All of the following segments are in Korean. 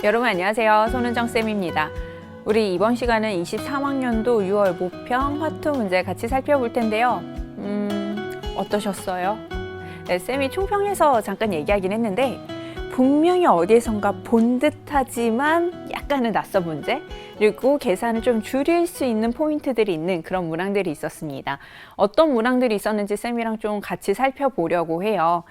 여러분 안녕하세요. 손은정쌤입니다. 우리 이번 시간은 23학년도 6월 모평 화투 문제 같이 살펴볼 텐데요. 어떠셨어요? 네, 쌤이 총평에서 잠깐 얘기하긴 했는데 분명히 어디에선가 본 듯하지만 약간은 낯선 문제, 그리고 계산을 좀 줄일 수 있는 포인트들이 있는 그런 문항들이 있었습니다. 어떤 문항들이 있었는지 쌤이랑 좀 같이 살펴보려고 해요.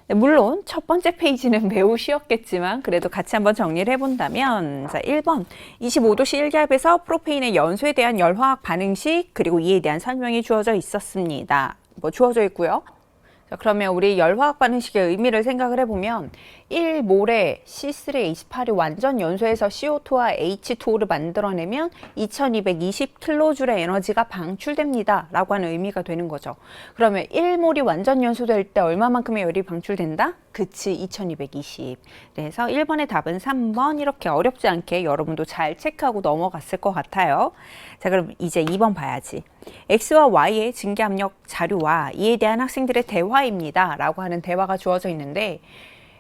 물론 첫 번째 페이지는 매우 쉬웠겠지만 그래도 같이 한번 정리를 해본다면, 자, 1번 25도씨 1기압에서 프로페인의 연소에 대한 열화학 반응식, 그리고 이에 대한 설명이 주어져 있었습니다. 주어져 있고요. 자, 그러면 우리 열화학 반응식의 의미를 생각을 해보면 1몰에 C3H8이 완전 연소해서 CO2와 H2O를 만들어내면 2220kJ의 에너지가 방출됩니다 라고 하는 의미가 되는 거죠. 그러면 1몰이 완전 연소될 때 얼마만큼의 열이 방출된다? 그치, 2220. 그래서 1번의 답은 3번. 이렇게 어렵지 않게 여러분도 잘 체크하고 넘어갔을 것 같아요. 자, 그럼 이제 2번 봐야지. X와 Y의 증기압력 자료와 이에 대한 학생들의 대화입니다 라고 하는 대화가 주어져 있는데,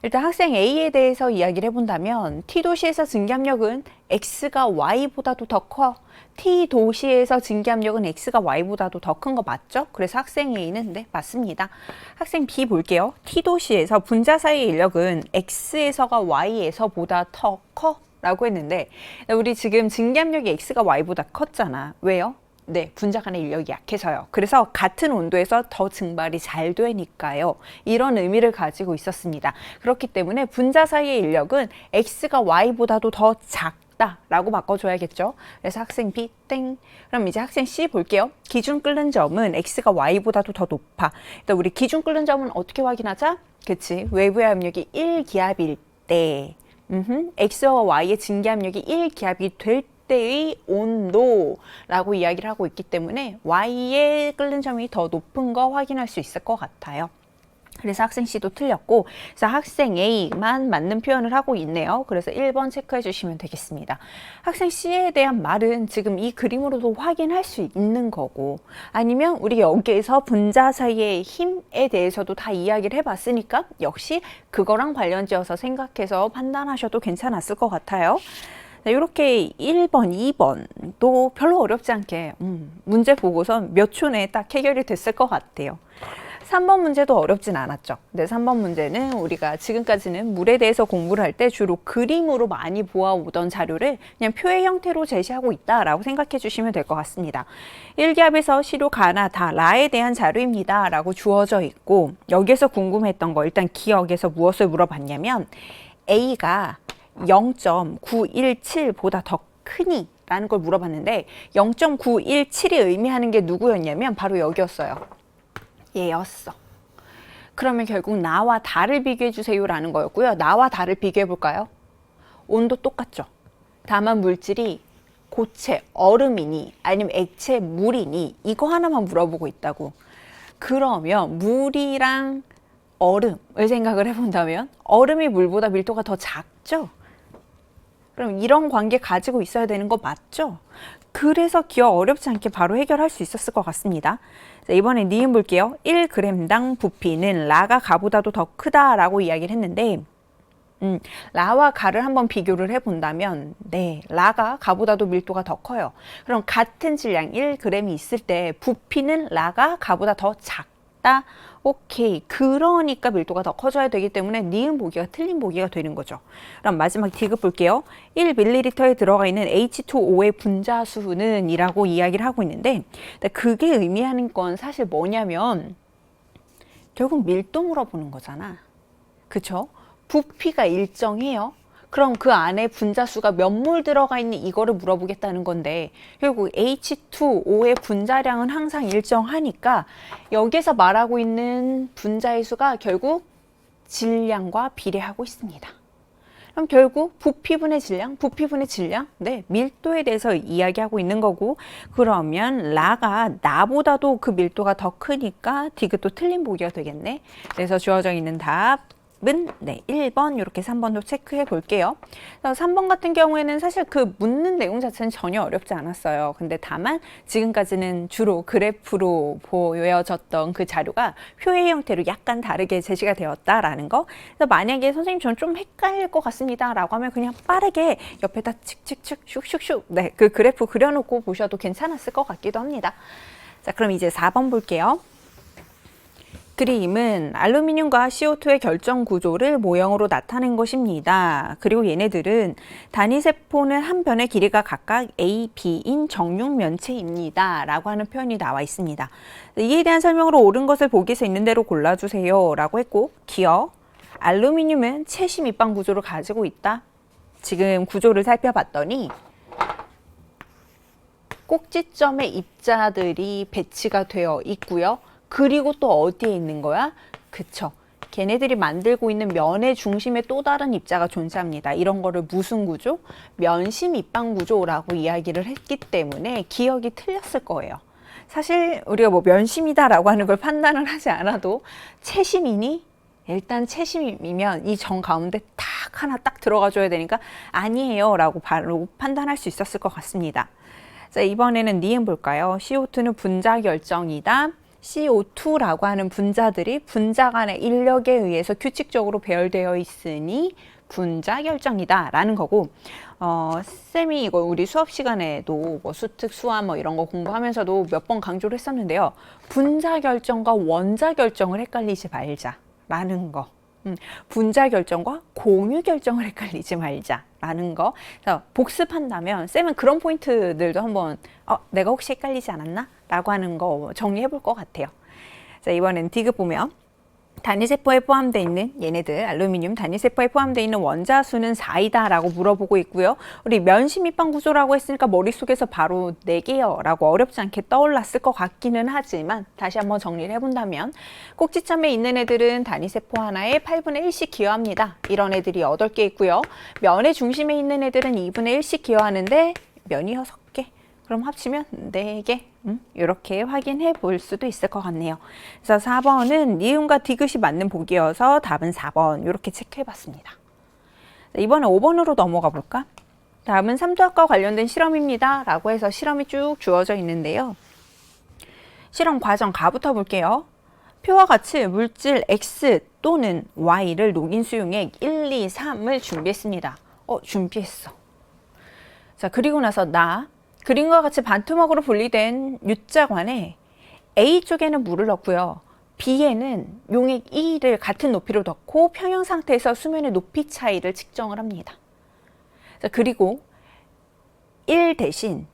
일단 학생 A에 대해서 이야기를 해본다면 T도시에서 증기압력은 X가 Y보다도 더 커. T도시에서 증기압력은 X가 Y보다도 더 큰 거 맞죠? 그래서 학생 A는 네, 맞습니다. 학생 B 볼게요. T도시에서 분자 사이의 인력은 X에서가 Y에서보다 더 커 라고 했는데, 우리 지금 증기압력이 X가 Y보다 컸잖아. 왜요? 네, 분자 간의 인력이 약해서요. 그래서 같은 온도에서 더 증발이 잘 되니까요. 이런 의미를 가지고 있었습니다. 그렇기 때문에 분자 사이의 인력은 X가 Y보다도 더 작다라고 바꿔줘야겠죠. 그래서 학생 B 땡. 그럼 이제 학생 C 볼게요. 기준 끓는 점은 X가 Y보다도 더 높아. 일단 우리 기준 끓는 점은 어떻게 확인하자? 그치, 외부의 압력이 1기압일 때 X와 Y의 증기압력이 1기압이 될 때의 온도라고 이야기를 하고 있기 때문에 Y의 끓는 점이 더 높은 거 확인할 수 있을 것 같아요. 그래서 학생 C도 틀렸고, 그래서 학생 A만 맞는 표현을 하고 있네요. 그래서 1번 체크해 주시면 되겠습니다. 학생 C에 대한 말은 지금 이 그림으로도 확인할 수 있는 거고, 아니면 우리 여기에서 분자 사이의 힘에 대해서도 다 이야기를 해봤으니까 역시 그거랑 관련지어서 생각해서 판단하셔도 괜찮았을 것 같아요. 이렇게 1번, 2번도 별로 어렵지 않게 문제 보고서 몇 초 내에 딱 해결이 됐을 것 같아요. 3번 문제도 어렵진 않았죠. 근데 3번 문제는 우리가 지금까지는 물에 대해서 공부를 할 때 주로 그림으로 많이 보아오던 자료를 그냥 표의 형태로 제시하고 있다라고 생각해 주시면 될 것 같습니다. 1기압에서 시료 가나 다 라에 대한 자료입니다 라고 주어져 있고, 여기에서 궁금했던 거 일단 기억에서 무엇을 물어봤냐면 A가 0.917보다 더 크니? 라는 걸 물어봤는데 0.917이 의미하는 게 누구였냐면 바로 여기였어요. 얘였어. 그러면 결국 나와 다를 비교해 주세요 라는 거였고요. 나와 다를 비교해 볼까요? 온도 똑같죠. 다만 물질이 고체, 얼음이니 아니면 액체, 물이니 이거 하나만 물어보고 있다고. 그러면 물이랑 얼음을 생각을 해본다면 얼음이 물보다 밀도가 더 작죠? 그럼 이런 관계 가지고 있어야 되는 거 맞죠? 그래서 기억 어렵지 않게 바로 해결할 수 있었을 것 같습니다. 자, 이번에 니은 볼게요. 1g당 부피는 라가 가보다도 더 크다라고 이야기를 했는데, 라와 가를 한번 비교를 해본다면 네, 라가 가보다도 밀도가 더 커요. 그럼 같은 질량 1g이 있을 때 부피는 라가 가보다 더 작다. 오케이. 그러니까 밀도가 더 커져야 되기 때문에 니은 보기가 틀린 보기가 되는 거죠. 그럼 마지막 디귿 볼게요. 1ml에 들어가 있는 H2O의 분자수는 이라고 이야기를 하고 있는데, 그게 의미하는 건 사실 뭐냐면 결국 밀도 물어보는 거잖아. 그쵸? 부피가 일정해요. 그럼 그 안에 분자수가 몇 몰 들어가 있는 이거를 물어보겠다는 건데, 결국 H2O의 분자량은 항상 일정하니까 여기서 말하고 있는 분자의 수가 결국 질량과 비례하고 있습니다. 그럼 결국 부피분의 질량, 네, 밀도에 대해서 이야기하고 있는 거고, 그러면 라가 나보다도 그 밀도가 더 크니까 디귿도 틀린 보기가 되겠네. 그래서 주어져 있는 답은 답은 네, 1번 이렇게 3번도 체크해 볼게요. 3번 같은 경우에는 사실 그 묻는 내용 자체는 전혀 어렵지 않았어요. 근데 다만 지금까지는 주로 그래프로 보여졌던 그 자료가 표의 형태로 약간 다르게 제시가 되었다라는 거. 그래서 만약에 선생님 저는 좀 헷갈릴 것 같습니다 라고 하면 그냥 빠르게 옆에다 칙칙칙 슉슉슉 네, 그 그래프 그려놓고 보셔도 괜찮았을 것 같기도 합니다. 자, 그럼 이제 4번 볼게요. 그림은 알루미늄과 CO2의 결정 구조를 모형으로 나타낸 것입니다. 그리고 얘네들은 단위세포는 한 변의 길이가 각각 A, B인 정육 면체입니다. 라고 하는 표현이 나와 있습니다. 이에 대한 설명으로 옳은 것을 보기에서 있는 대로 골라주세요. 라고 했고, 기억, 알루미늄은 채심 입방 구조를 가지고 있다. 지금 구조를 살펴봤더니 꼭지점의 입자들이 배치가 되어 있고요. 그리고 또 어디에 있는 거야? 그쵸. 걔네들이 만들고 있는 면의 중심에 또 다른 입자가 존재합니다. 이런 거를 무슨 구조? 면심 입방 구조라고 이야기를 했기 때문에 기억이 틀렸을 거예요. 사실 우리가 뭐 면심이다라고 하는 걸 판단을 하지 않아도 채심이니? 일단 채심이면 이 정 가운데 딱 하나 딱 들어가 줘야 되니까 아니에요 라고 바로 판단할 수 있었을 것 같습니다. 자, 이번에는 니은 볼까요? CO2는 분자 결정이다. CO2라고 하는 분자들이 분자 간의 인력에 의해서 규칙적으로 배열되어 있으니 분자 결정이다 라는 거고, 쌤이 이거 우리 수업 시간에도 뭐 수특, 수화 뭐 이런 거 공부하면서도 몇 번 강조를 했었는데요. 분자 결정과 원자 결정을 헷갈리지 말자 라는 거. 분자 결정과 공유 결정을 헷갈리지 말자라는 거. 그래서 복습한다면 쌤은 그런 포인트들도 한번 내가 혹시 헷갈리지 않았나? 라고 하는 거 정리해 볼 것 같아요. 자, 이번엔 디귿 보면 단위세포에 포함되어 있는 얘네들 알루미늄 단위세포에 포함되어 있는 원자수는 4이다 라고 물어보고 있고요. 우리 면심입방 구조라고 했으니까 머릿속에서 바로 4개요 라고 어렵지 않게 떠올랐을 것 같기는 하지만 다시 한번 정리를 해본다면 꼭지점에 있는 애들은 단위세포 하나에 8분의 1씩 기여합니다. 이런 애들이 8개 있고요. 면의 중심에 있는 애들은 2분의 1씩 기여하는데 면이 6개. 그럼 합치면 4개. 이렇게 확인해 볼 수도 있을 것 같네요. 그래서 4번은 니은과 디귿이 맞는 보기여서 답은 4번 이렇게 체크해 봤습니다. 이번에 5번으로 넘어가 볼까? 다음은 삼투압과 관련된 실험입니다. 라고 해서 실험이 쭉 주어져 있는데요. 실험 과정 가부터 볼게요. 표와 같이 물질 X 또는 Y를 녹인 수용액 1, 2, 3을 준비했습니다. 준비했어. 자, 그리고 나서 그림과 같이 반투막으로 분리된 U자관에 A쪽에는 물을 넣고요. B에는 용액 2를 같은 높이로 넣고 평형 상태에서 수면의 높이 차이를 측정을 합니다. 자, 그리고 1 대신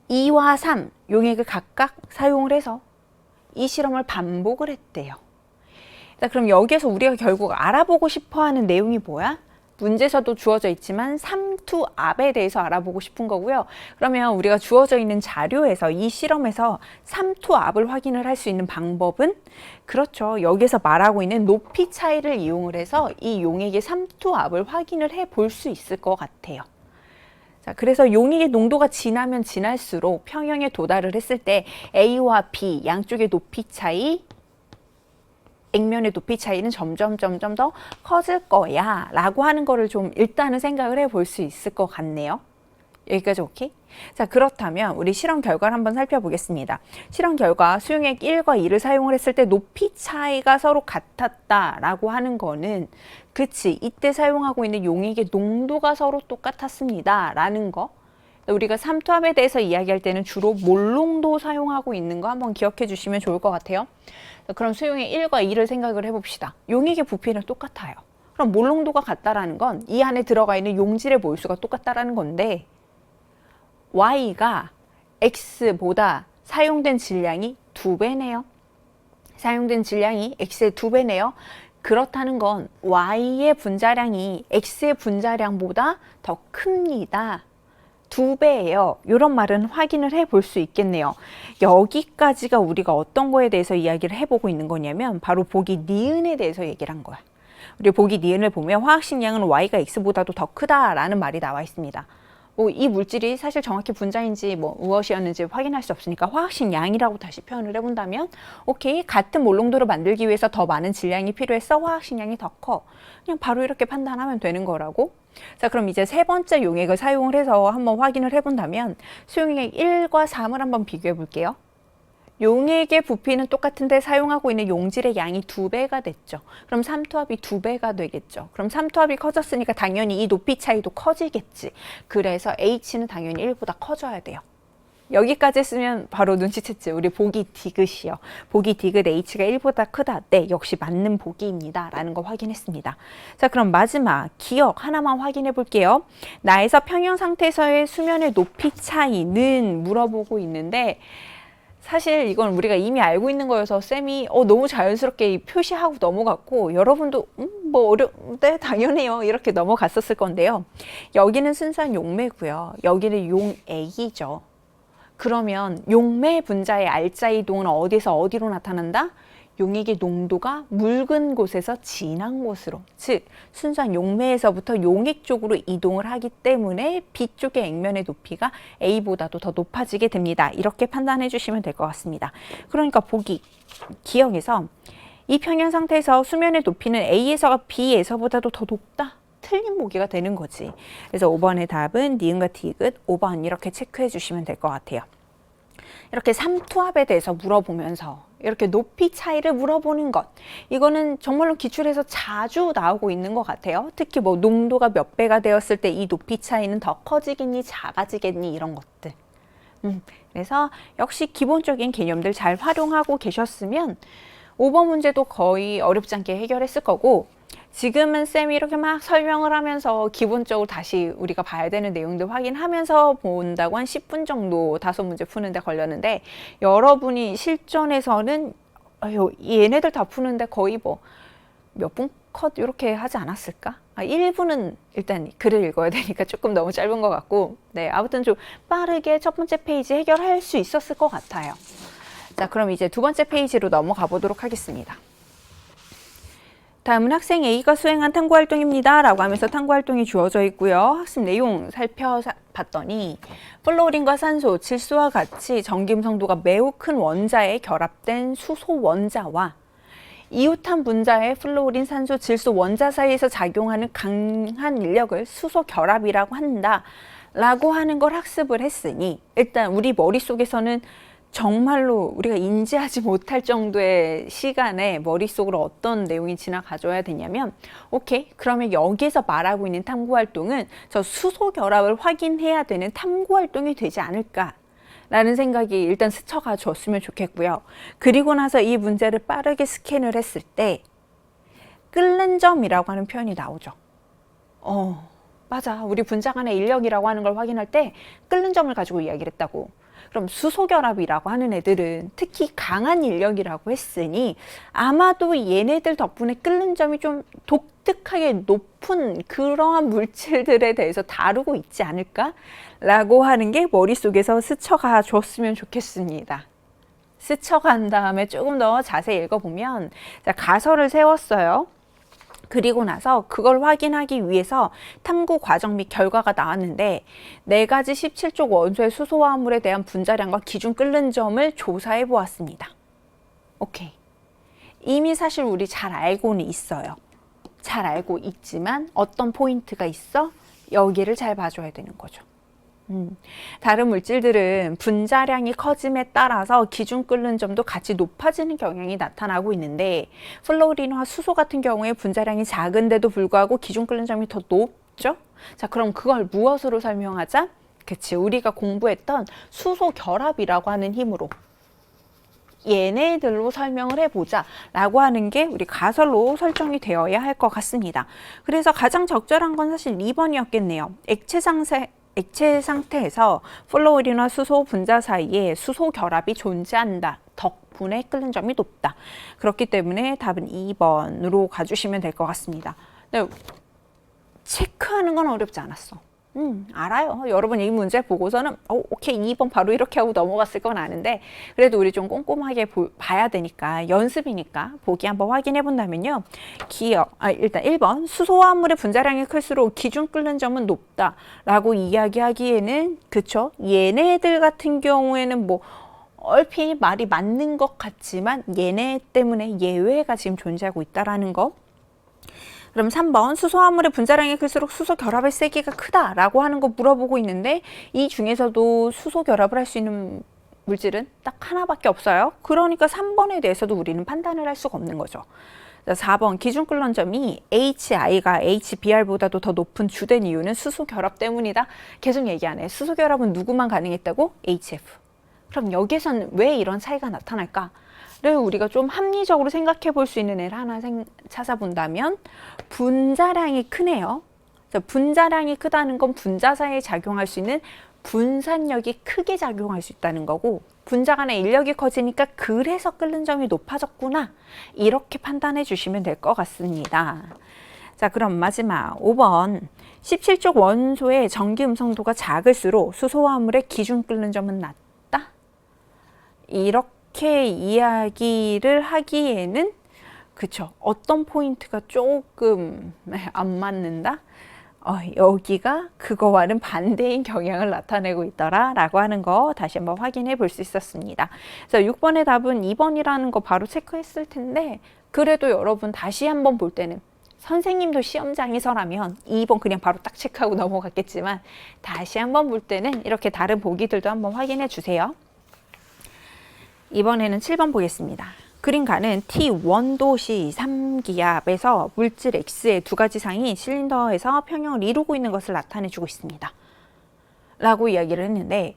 2와 3 용액을 각각 사용을 해서 이 실험을 반복을 했대요. 자, 그럼 여기에서 우리가 결국 알아보고 싶어하는 내용이 뭐야? 문제에서도 주어져 있지만 삼투압에 대해서 알아보고 싶은 거고요. 그러면 우리가 주어져 있는 자료에서 이 실험에서 삼투압을 확인을 할 수 있는 방법은 그렇죠. 여기서 말하고 있는 높이 차이를 이용을 해서 이 용액의 삼투압을 확인을 해 볼 수 있을 것 같아요. 자, 그래서 용액의 농도가 진하면 진할수록 평형에 도달을 했을 때 A와 B 양쪽의 높이 차이 액면의 높이 차이는 점점 더 커질 거야 라고 하는 거를 좀 일단은 생각을 해볼 수 있을 것 같네요. 여기까지 오케이? 자, 그렇다면 우리 실험 결과를 한번 살펴보겠습니다. 실험 결과 수용액 1과 2를 사용을 했을 때 높이 차이가 서로 같았다라고 하는 거는 그치, 이때 사용하고 있는 용액의 농도가 서로 똑같았습니다 라는 거. 우리가 삼투압에 대해서 이야기할 때는 주로 몰농도 사용하고 있는 거 한번 기억해 주시면 좋을 것 같아요. 그럼 수용액 1과 2를 생각을 해봅시다. 용액의 부피는 똑같아요. 그럼 몰농도가 같다라는 건 이 안에 들어가 있는 용질의 몰수가 똑같다라는 건데 Y가 X보다 사용된 질량이 2배네요. 사용된 질량이 X의 2배네요. 그렇다는 건 Y의 분자량이 X의 분자량보다 더 큽니다. 2배예요. 이런 말은 확인을 해볼 수 있겠네요. 여기까지가 우리가 어떤 거에 대해서 이야기를 해보고 있는 거냐면 바로 보기 니은에 대해서 얘기를 한 거야. 우리 보기 니은을 보면 화학식량은 Y가 X보다도 더 크다라는 말이 나와 있습니다. 뭐 이 물질이 사실 정확히 분자인지 뭐 무엇이었는지 확인할 수 없으니까 화학식 양이라고 다시 표현을 해본다면 오케이, 같은 몰농도를 만들기 위해서 더 많은 질량이 필요했어? 화학식 양이 더 커. 그냥 바로 이렇게 판단하면 되는 거라고. 자, 그럼 이제 세 번째 용액을 사용을 해서 한번 확인을 해본다면 수용액 1과 3을 한번 비교해 볼게요. 용액의 부피는 똑같은데 사용하고 있는 용질의 양이 2배가 됐죠. 그럼 삼투압이 2배가 되겠죠. 그럼 삼투압이 커졌으니까 당연히 이 높이 차이도 커지겠지. 그래서 H는 당연히 1보다 커져야 돼요. 여기까지 쓰면 바로 눈치챘지. 우리 보기 디귿이요. 보기 디귿 H가 1보다 크다. 네, 역시 맞는 보기입니다. 라는 거 확인했습니다. 자, 그럼 마지막 기억 하나만 확인해 볼게요. 나에서 평형 상태에서의 수면의 높이 차이는 물어보고 있는데 사실 이건 우리가 이미 알고 있는 거여서 쌤이 너무 자연스럽게 표시하고 넘어갔고 여러분도 뭐 어려운데 당연해요 이렇게 넘어갔었을 건데요. 여기는 순수한 용매고요. 여기는 용액이죠. 그러면 용매 분자의 알짜 이동은 어디서 어디로 나타난다? 용액의 농도가 묽은 곳에서 진한 곳으로, 즉 순수한 용매에서부터 용액 쪽으로 이동을 하기 때문에 B쪽의 액면의 높이가 A보다도 더 높아지게 됩니다. 이렇게 판단해 주시면 될 것 같습니다. 그러니까 보기, 기억에서 이 평형 상태에서 수면의 높이는 A에서가 B에서보다도 더 높다? 틀린 보기가 되는 거지. 그래서 5번의 답은 니은과 디귿 5번 이렇게 체크해 주시면 될 것 같아요. 이렇게 삼투압에 대해서 물어보면서 이렇게 높이 차이를 물어보는 것, 이거는 정말로 기출에서 자주 나오고 있는 것 같아요. 특히 뭐 농도가 몇 배가 되었을 때 이 높이 차이는 더 커지겠니 작아지겠니 이런 것들. 그래서 역시 기본적인 개념들 잘 활용하고 계셨으면 5번 문제도 거의 어렵지 않게 해결했을 거고, 지금은 쌤이 이렇게 막 설명을 하면서 기본적으로 다시 우리가 봐야 되는 내용들 확인하면서 본다고 한 10분 정도 5문제 푸는데 걸렸는데, 여러분이 실전에서는 얘네들 다 푸는데 거의 뭐 몇 분 컷 이렇게 하지 않았을까? 1분은 일단 글을 읽어야 되니까 조금 너무 짧은 것 같고, 네, 아무튼 좀 빠르게 첫 번째 페이지 해결할 수 있었을 것 같아요. 자, 그럼 이제 두 번째 페이지로 넘어가 보도록 하겠습니다. 다음은 학생 A가 수행한 탐구활동입니다 라고 하면서 탐구활동이 주어져 있고요. 학습 내용 살펴봤더니 플로린과 산소, 질소와 같이 전김성도가 매우 큰 원자에 결합된 수소 원자와 이웃한 분자의 플로린, 산소, 질소 원자 사이에서 작용하는 강한 인력을 수소 결합이라고 한다 라고 하는 걸 학습을 했으니, 일단 우리 머릿속에서는 정말로 우리가 인지하지 못할 정도의 시간에 머릿속으로 어떤 내용이 지나가줘야 되냐면, 오케이, 그러면 여기서 말하고 있는 탐구활동은 저 수소 결합을 확인해야 되는 탐구활동이 되지 않을까 라는 생각이 일단 스쳐가 줬으면 좋겠고요. 그리고 나서 이 문제를 빠르게 스캔을 했을 때 끓는 점이라고 하는 표현이 나오죠. 맞아, 우리 분자 간의 인력이라고 하는 걸 확인할 때 끓는 점을 가지고 이야기를 했다고. 그럼 수소결합이라고 하는 애들은 특히 강한 인력이라고 했으니 아마도 얘네들 덕분에 끓는 점이 좀 독특하게 높은 그러한 물질들에 대해서 다루고 있지 않을까? 라고 하는 게 머릿속에서 스쳐가 줬으면 좋겠습니다. 스쳐간 다음에 조금 더 자세히 읽어보면, 자, 가설을 세웠어요. 그리고 나서 그걸 확인하기 위해서 탐구 과정 및 결과가 나왔는데 4가지 17쪽 원소의 수소화합물에 대한 분자량과 기준 끓는 점을 조사해 보았습니다. 오케이. 이미 사실 우리 잘 알고는 있어요. 잘 알고 있지만 어떤 포인트가 있어? 여기를 잘 봐줘야 되는 거죠. 다른 물질들은 분자량이 커짐에 따라서 기준 끓는 점도 같이 높아지는 경향이 나타나고 있는데, 플로린과 수소 같은 경우에 분자량이 작은데도 불구하고 기준 끓는 점이 더 높죠? 자, 그럼 그걸 무엇으로 설명하자? 그치, 우리가 공부했던 수소 결합이라고 하는 힘으로 얘네들로 설명을 해보자 라고 하는 게 우리 가설로 설정이 되어야 할 것 같습니다. 그래서 가장 적절한 건 사실 2번이었겠네요. 액체 상태에서 플로린과 수소 분자 사이에 수소 결합이 존재한다 덕분에 끓는 점이 높다. 그렇기 때문에 답은 2번으로 가주시면 될 것 같습니다. 네, 체크하는 건 어렵지 않았어. 알아요. 여러분 이 문제 보고서는 오케이 2번 바로 이렇게 하고 넘어갔을 건 아는데 그래도 우리 좀 꼼꼼하게 봐야 되니까 연습이니까 보기 한번 확인해 본다면요. 일단 1번 수소화합물의 분자량이 클수록 기준 끓는 점은 높다라고 이야기하기에는 그쵸? 얘네들 같은 경우에는 뭐 얼핏 말이 맞는 것 같지만 얘네 때문에 예외가 지금 존재하고 있다라는 거. 그럼 3번 수소화물의 분자량이 클수록 수소 결합의 세기가 크다라고 하는 거 물어보고 있는데 이 중에서도 수소 결합을 할 수 있는 물질은 딱 하나밖에 없어요. 그러니까 3번에 대해서도 우리는 판단을 할 수가 없는 거죠. 4번 기준 끓는 점이 HI가 HBr보다도 더 높은 주된 이유는 수소 결합 때문이다. 계속 얘기하네. 수소 결합은 누구만 가능했다고? HF. 그럼 여기서는 왜 이런 차이가 나타날까? 를 우리가 좀 합리적으로 생각해 볼 수 있는 애를 하나 찾아본다면 분자량이 크네요. 분자량이 크다는 건 분자사에 작용할 수 있는 분산력이 크게 작용할 수 있다는 거고 분자 간의 인력이 커지니까 그래서 끓는 점이 높아졌구나. 이렇게 판단해 주시면 될 것 같습니다. 자, 그럼 마지막 5번 17족 원소의 전기 음성도가 작을수록 수소화물의 기준 끓는 점은 낮다. 이렇게 이야기를 하기에는 그쵸 어떤 포인트가 조금 안 맞는다? 여기가 그거와는 반대인 경향을 나타내고 있더라 라고 하는 거 다시 한번 확인해 볼 수 있었습니다. 그래서 6번의 답은 2번이라는 거 바로 체크했을 텐데 그래도 여러분 다시 한번 볼 때는 선생님도 시험장에서라면 2번 그냥 바로 딱 체크하고 넘어갔겠지만 다시 한번 볼 때는 이렇게 다른 보기들도 한번 확인해 주세요. 이번에는 7번 보겠습니다. 그림가는 T1 도시 3기압에서 물질 X의 두 가지 상이 실린더에서 평형을 이루고 있는 것을 나타내주고 있습니다. 라고 이야기를 했는데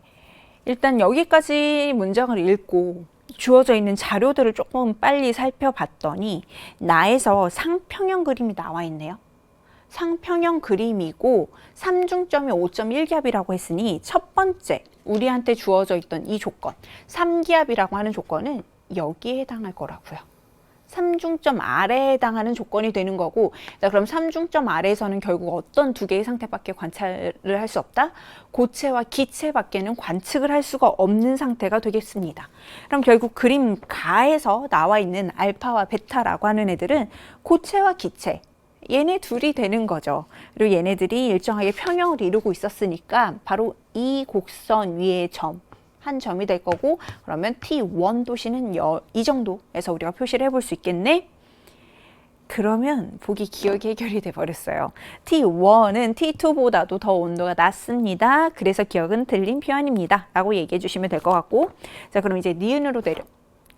일단 여기까지 문장을 읽고 주어져 있는 자료들을 조금 빨리 살펴봤더니 나에서 상평형 그림이 나와 있네요. 상평형 그림이고 삼중점이 5.1기압이라고 했으니 첫 번째 우리한테 주어져 있던 이 조건 3기압이라고 하는 조건은 여기에 해당할 거라고요. 3중점 아래에 해당하는 조건이 되는 거고 자, 그럼 3중점 아래에서는 결국 어떤 두 개의 상태밖에 관찰을 할 수 없다? 고체와 기체밖에는 관측을 할 수가 없는 상태가 되겠습니다. 그럼 결국 그림 가에서 나와 있는 알파와 베타라고 하는 애들은 고체와 기체 얘네 둘이 되는 거죠. 그리고 얘네들이 일정하게 평형을 이루고 있었으니까 바로 이 곡선 위의 점, 한 점이 될 거고 그러면 T1 도시는 이 정도에서 우리가 표시를 해볼 수 있겠네? 그러면 보기 기억이 해결이 돼 버렸어요. T1은 T2보다도 더 온도가 낮습니다. 그래서 기억은 틀린 표현입니다. 라고 얘기해 주시면 될 것 같고 자 그럼 이제 니은으로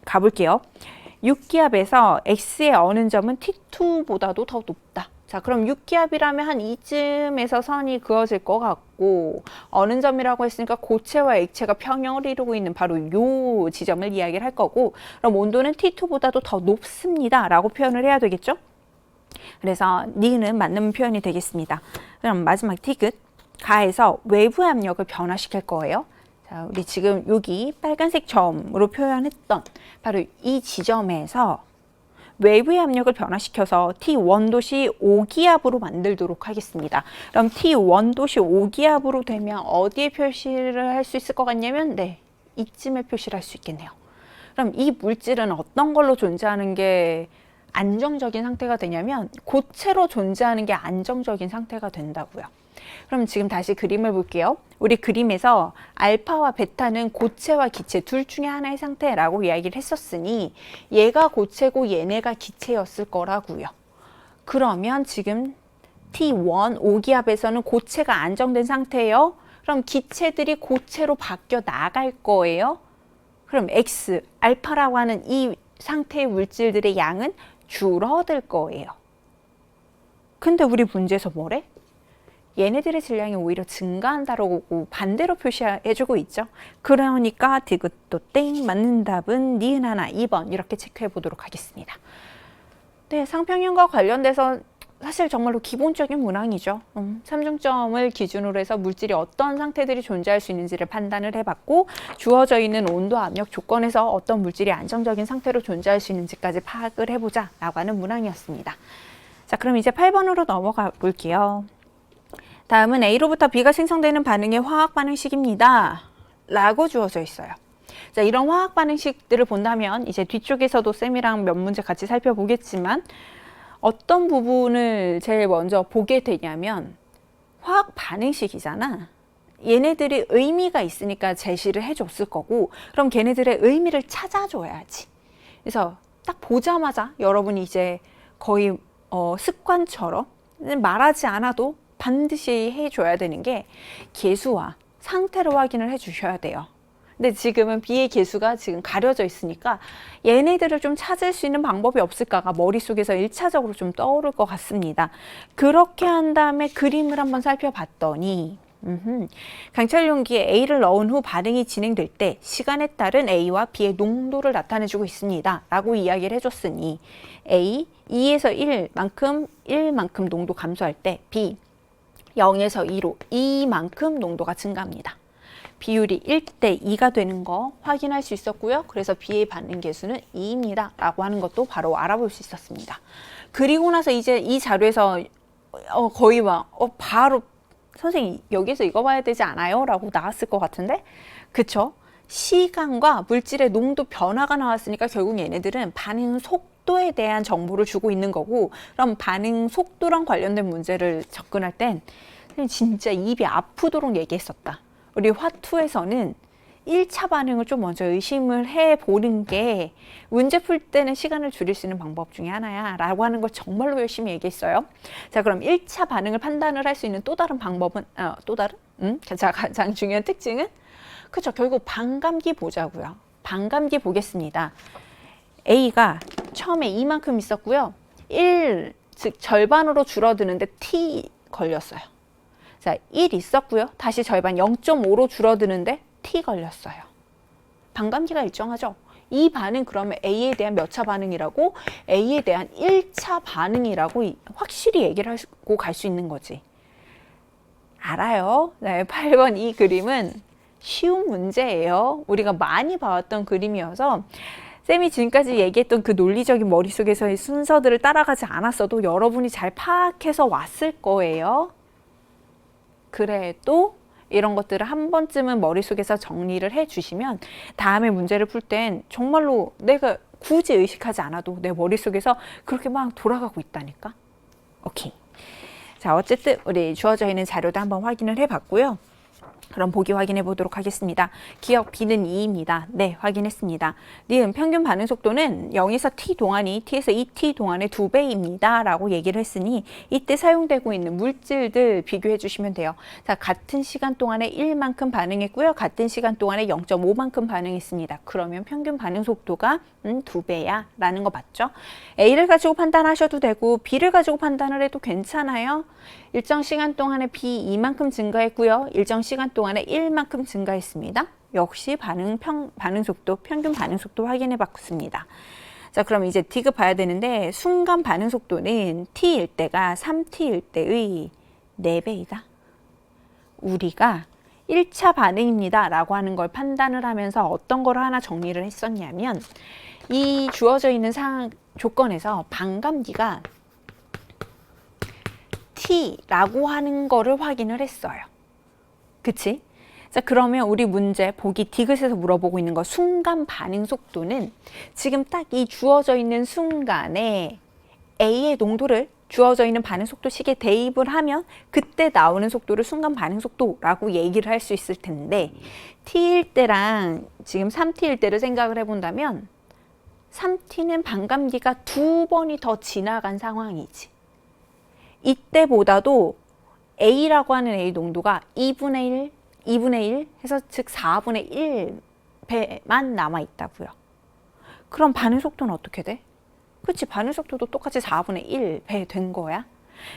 가볼게요. 6기압에서 X의 어느 점은 T2보다도 더 높다. 자, 그럼 6기압이라면 한 이쯤에서 선이 그어질 것 같고 어느 점이라고 했으니까 고체와 액체가 평형을 이루고 있는 바로 요 지점을 이야기를 할 거고 그럼 온도는 T2보다도 더 높습니다. 라고 표현을 해야 되겠죠? 그래서 니은 맞는 표현이 되겠습니다. 그럼 마지막 티귿 가에서 외부 압력을 변화시킬 거예요. 자, 우리 지금 여기 빨간색 점으로 표현했던 바로 이 지점에서 외부의 압력을 변화시켜서 T1 도시 5기압으로 만들도록 하겠습니다. 그럼 T1 도시 5기압으로 되면 어디에 표시를 할 수 있을 것 같냐면 네, 이쯤에 표시를 할 수 있겠네요. 그럼 이 물질은 어떤 걸로 존재하는 게 안정적인 상태가 되냐면 고체로 존재하는 게 안정적인 상태가 된다고요. 그럼 지금 다시 그림을 볼게요. 우리 그림에서 알파와 베타는 고체와 기체 둘 중에 하나의 상태라고 이야기를 했었으니 얘가 고체고 얘네가 기체였을 거라고요. 그러면 지금 T1 5기압에서는 고체가 안정된 상태예요. 그럼 기체들이 고체로 바뀌어 나갈 거예요. 그럼 X, 알파라고 하는 이 상태의 물질들의 양은 줄어들 거예요. 근데 우리 문제에서 뭐래? 얘네들의 질량이 오히려 증가한다라고 반대로 표시해주고 있죠. 그러니까 디귿도 땡 맞는 답은 니은 하나 2번 이렇게 체크해 보도록 하겠습니다. 네, 상평형과 관련돼서 사실 정말로 기본적인 문항이죠. 3중점을 기준으로 해서 물질이 어떤 상태들이 존재할 수 있는지를 판단을 해봤고 주어져 있는 온도, 압력 조건에서 어떤 물질이 안정적인 상태로 존재할 수 있는지까지 파악을 해보자 라고 하는 문항이었습니다. 자, 그럼 이제 8번으로 넘어가 볼게요. 다음은 A로부터 B가 생성되는 반응의 화학 반응식입니다. 라고 주어져 있어요. 자, 이런 화학 반응식들을 본다면 이제 뒤쪽에서도 쌤이랑 몇 문제 같이 살펴보겠지만 어떤 부분을 제일 먼저 보게 되냐면 화학 반응식이잖아. 얘네들이 의미가 있으니까 제시를 해줬을 거고 그럼 걔네들의 의미를 찾아줘야지. 그래서 딱 보자마자 여러분이 이제 거의 습관처럼 말하지 않아도 반드시 해줘야 되는 게 개수와 상태를 확인을 해주셔야 돼요. 근데 지금은 B의 개수가 지금 가려져 있으니까 얘네들을 좀 찾을 수 있는 방법이 없을까가 머릿속에서 1차적으로 좀 떠오를 것 같습니다. 그렇게 한 다음에 그림을 한번 살펴봤더니 강철 용기에 A를 넣은 후 반응이 진행될 때 시간에 따른 A와 B의 농도를 나타내주고 있습니다. 라고 이야기를 해줬으니 A, 2에서 1만큼 농도 감소할 때 B, 0에서 2로 2만큼 농도가 증가합니다. 비율이 1대 2가 되는 거 확인할 수 있었고요. 그래서 B의 반응 개수는 2입니다. 라고 하는 것도 바로 알아볼 수 있었습니다. 그리고 나서 이제 이 자료에서 거의 막 바로 선생님 여기서 이거 봐야 되지 않아요? 라고 나왔을 것 같은데 그쵸? 시간과 물질의 농도 변화가 나왔으니까 결국 얘네들은 반응 속도에 대한 정보를 주고 있는 거고 그럼 반응 속도랑 관련된 문제를 접근할 땐 진짜 입이 아프도록 얘기했었다. 우리 화투에서는 1차 반응을 좀 먼저 의심을 해보는 게 문제 풀 때는 시간을 줄일 수 있는 방법 중에 하나야 라고 하는 걸 정말로 열심히 얘기했어요. 자, 그럼 1차 반응을 판단을 할 수 있는 또 다른 방법은 또 다른? 자, 가장 중요한 특징은 그쵸, 결국 반감기 보자고요. 반감기 보겠습니다. A가 처음에 이만큼 있었고요. 1, 즉 절반으로 줄어드는데 T 걸렸어요. 자, 1 있었고요. 다시 절반 0.5로 줄어드는데 T 걸렸어요. 반감기가 일정하죠. 이 반응 그러면 A에 대한 몇 차 반응이라고? A에 대한 1차 반응이라고 확실히 얘기를 하고 갈 수 있는 거지. 알아요. 네, 8번 이 그림은 쉬운 문제예요. 우리가 많이 봐왔던 그림이어서 쌤이 지금까지 얘기했던 그 논리적인 머릿속에서의 순서들을 따라가지 않았어도 여러분이 잘 파악해서 왔을 거예요. 그래도 이런 것들을 한 번쯤은 머릿속에서 정리를 해주시면 다음에 문제를 풀 땐 정말로 내가 굳이 의식하지 않아도 내 머릿속에서 그렇게 막 돌아가고 있다니까. 오케이. 자, 어쨌든 우리 주어져 있는 자료도 한번 확인을 해봤고요. 그럼 보기 확인해 보도록 하겠습니다. 기억 B는 2입니다. 네, 확인했습니다. 니은 평균 반응 속도는 0에서 t 동안이 t에서 2t 동안의 2배입니다. 라고 얘기를 했으니 이때 사용되고 있는 물질들 비교해 주시면 돼요. 자, 같은 시간 동안에 1만큼 반응했고요. 같은 시간 동안에 0.5만큼 반응했습니다. 그러면 평균 반응 속도가 2배야 라는 거 맞죠? A를 가지고 판단하셔도 되고 B를 가지고 판단을 해도 괜찮아요. 일정 시간 동안에 B 이만큼 증가했고요. 일정 시간 동안에 1만큼 증가했습니다. 역시 반응 속도, 평균 반응 속도 확인해 봤습니다. 자, 그럼 이제 D급 봐야 되는데 순간 반응 속도는 T일 때가 3T일 때의 4배이다. 우리가 1차 반응입니다 라고 하는 걸 판단을 하면서 어떤 걸 하나 정리를 했었냐면 이 주어져 있는 조건에서 반감기가 T라고 하는 거를 확인을 했어요. 그치? 자, 그러면 우리 문제 보기 디귿에서 물어보고 있는 거 순간 반응 속도는 지금 딱 이 주어져 있는 순간에 A의 농도를 주어져 있는 반응 속도식에 대입을 하면 그때 나오는 속도를 순간 반응 속도라고 얘기를 할 수 있을 텐데 T일 때랑 지금 3T일 때를 생각을 해본다면 3T는 반감기가 2번이 더 지나간 상황이지. 이때보다도 A라고 하는 A 농도가 2분의 1 해서 즉 4분의 1배만 남아있다고요. 그럼 반응 속도는 어떻게 돼? 그치, 반응 속도도 똑같이 4분의 1배 된 거야.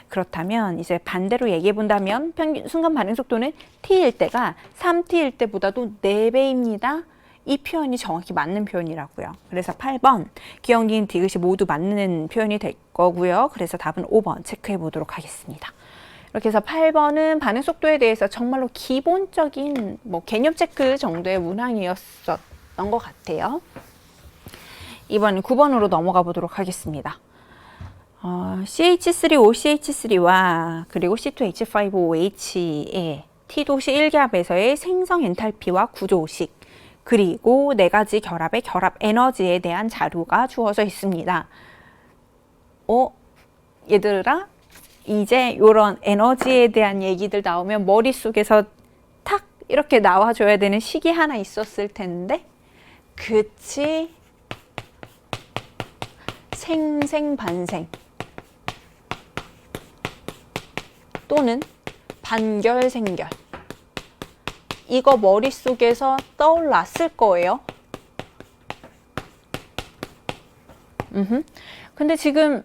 그렇다면 이제 반대로 얘기해 본다면 평균 순간 반응 속도는 T일 때가 3T일 때보다도 4배입니다. 이 표현이 정확히 맞는 표현이라고요. 그래서 8번 기억, 니은, 디귿이 모두 맞는 표현이 될 거고요. 그래서 답은 5번 체크해 보도록 하겠습니다. 이렇게 해서 8번은 반응 속도에 대해서 정말로 기본적인 개념 체크 정도의 문항이었던 것 같아요. 이번 9번으로 넘어가 보도록 하겠습니다. CH3OCH3와 그리고 C2H5OH의 T도시 1기압에서의 생성 엔탈피와 구조식, 그리고 네 가지 결합의 결합 에너지에 대한 자료가 주어져 있습니다. 얘들아, 이제 이런 에너지에 대한 얘기들 나오면 머릿속에서 탁 이렇게 나와줘야 되는 식이 하나 있었을 텐데, 그치? 생생반생 또는 반결생결, 이거 머릿속에서 떠올랐을 거예요. 근데 지금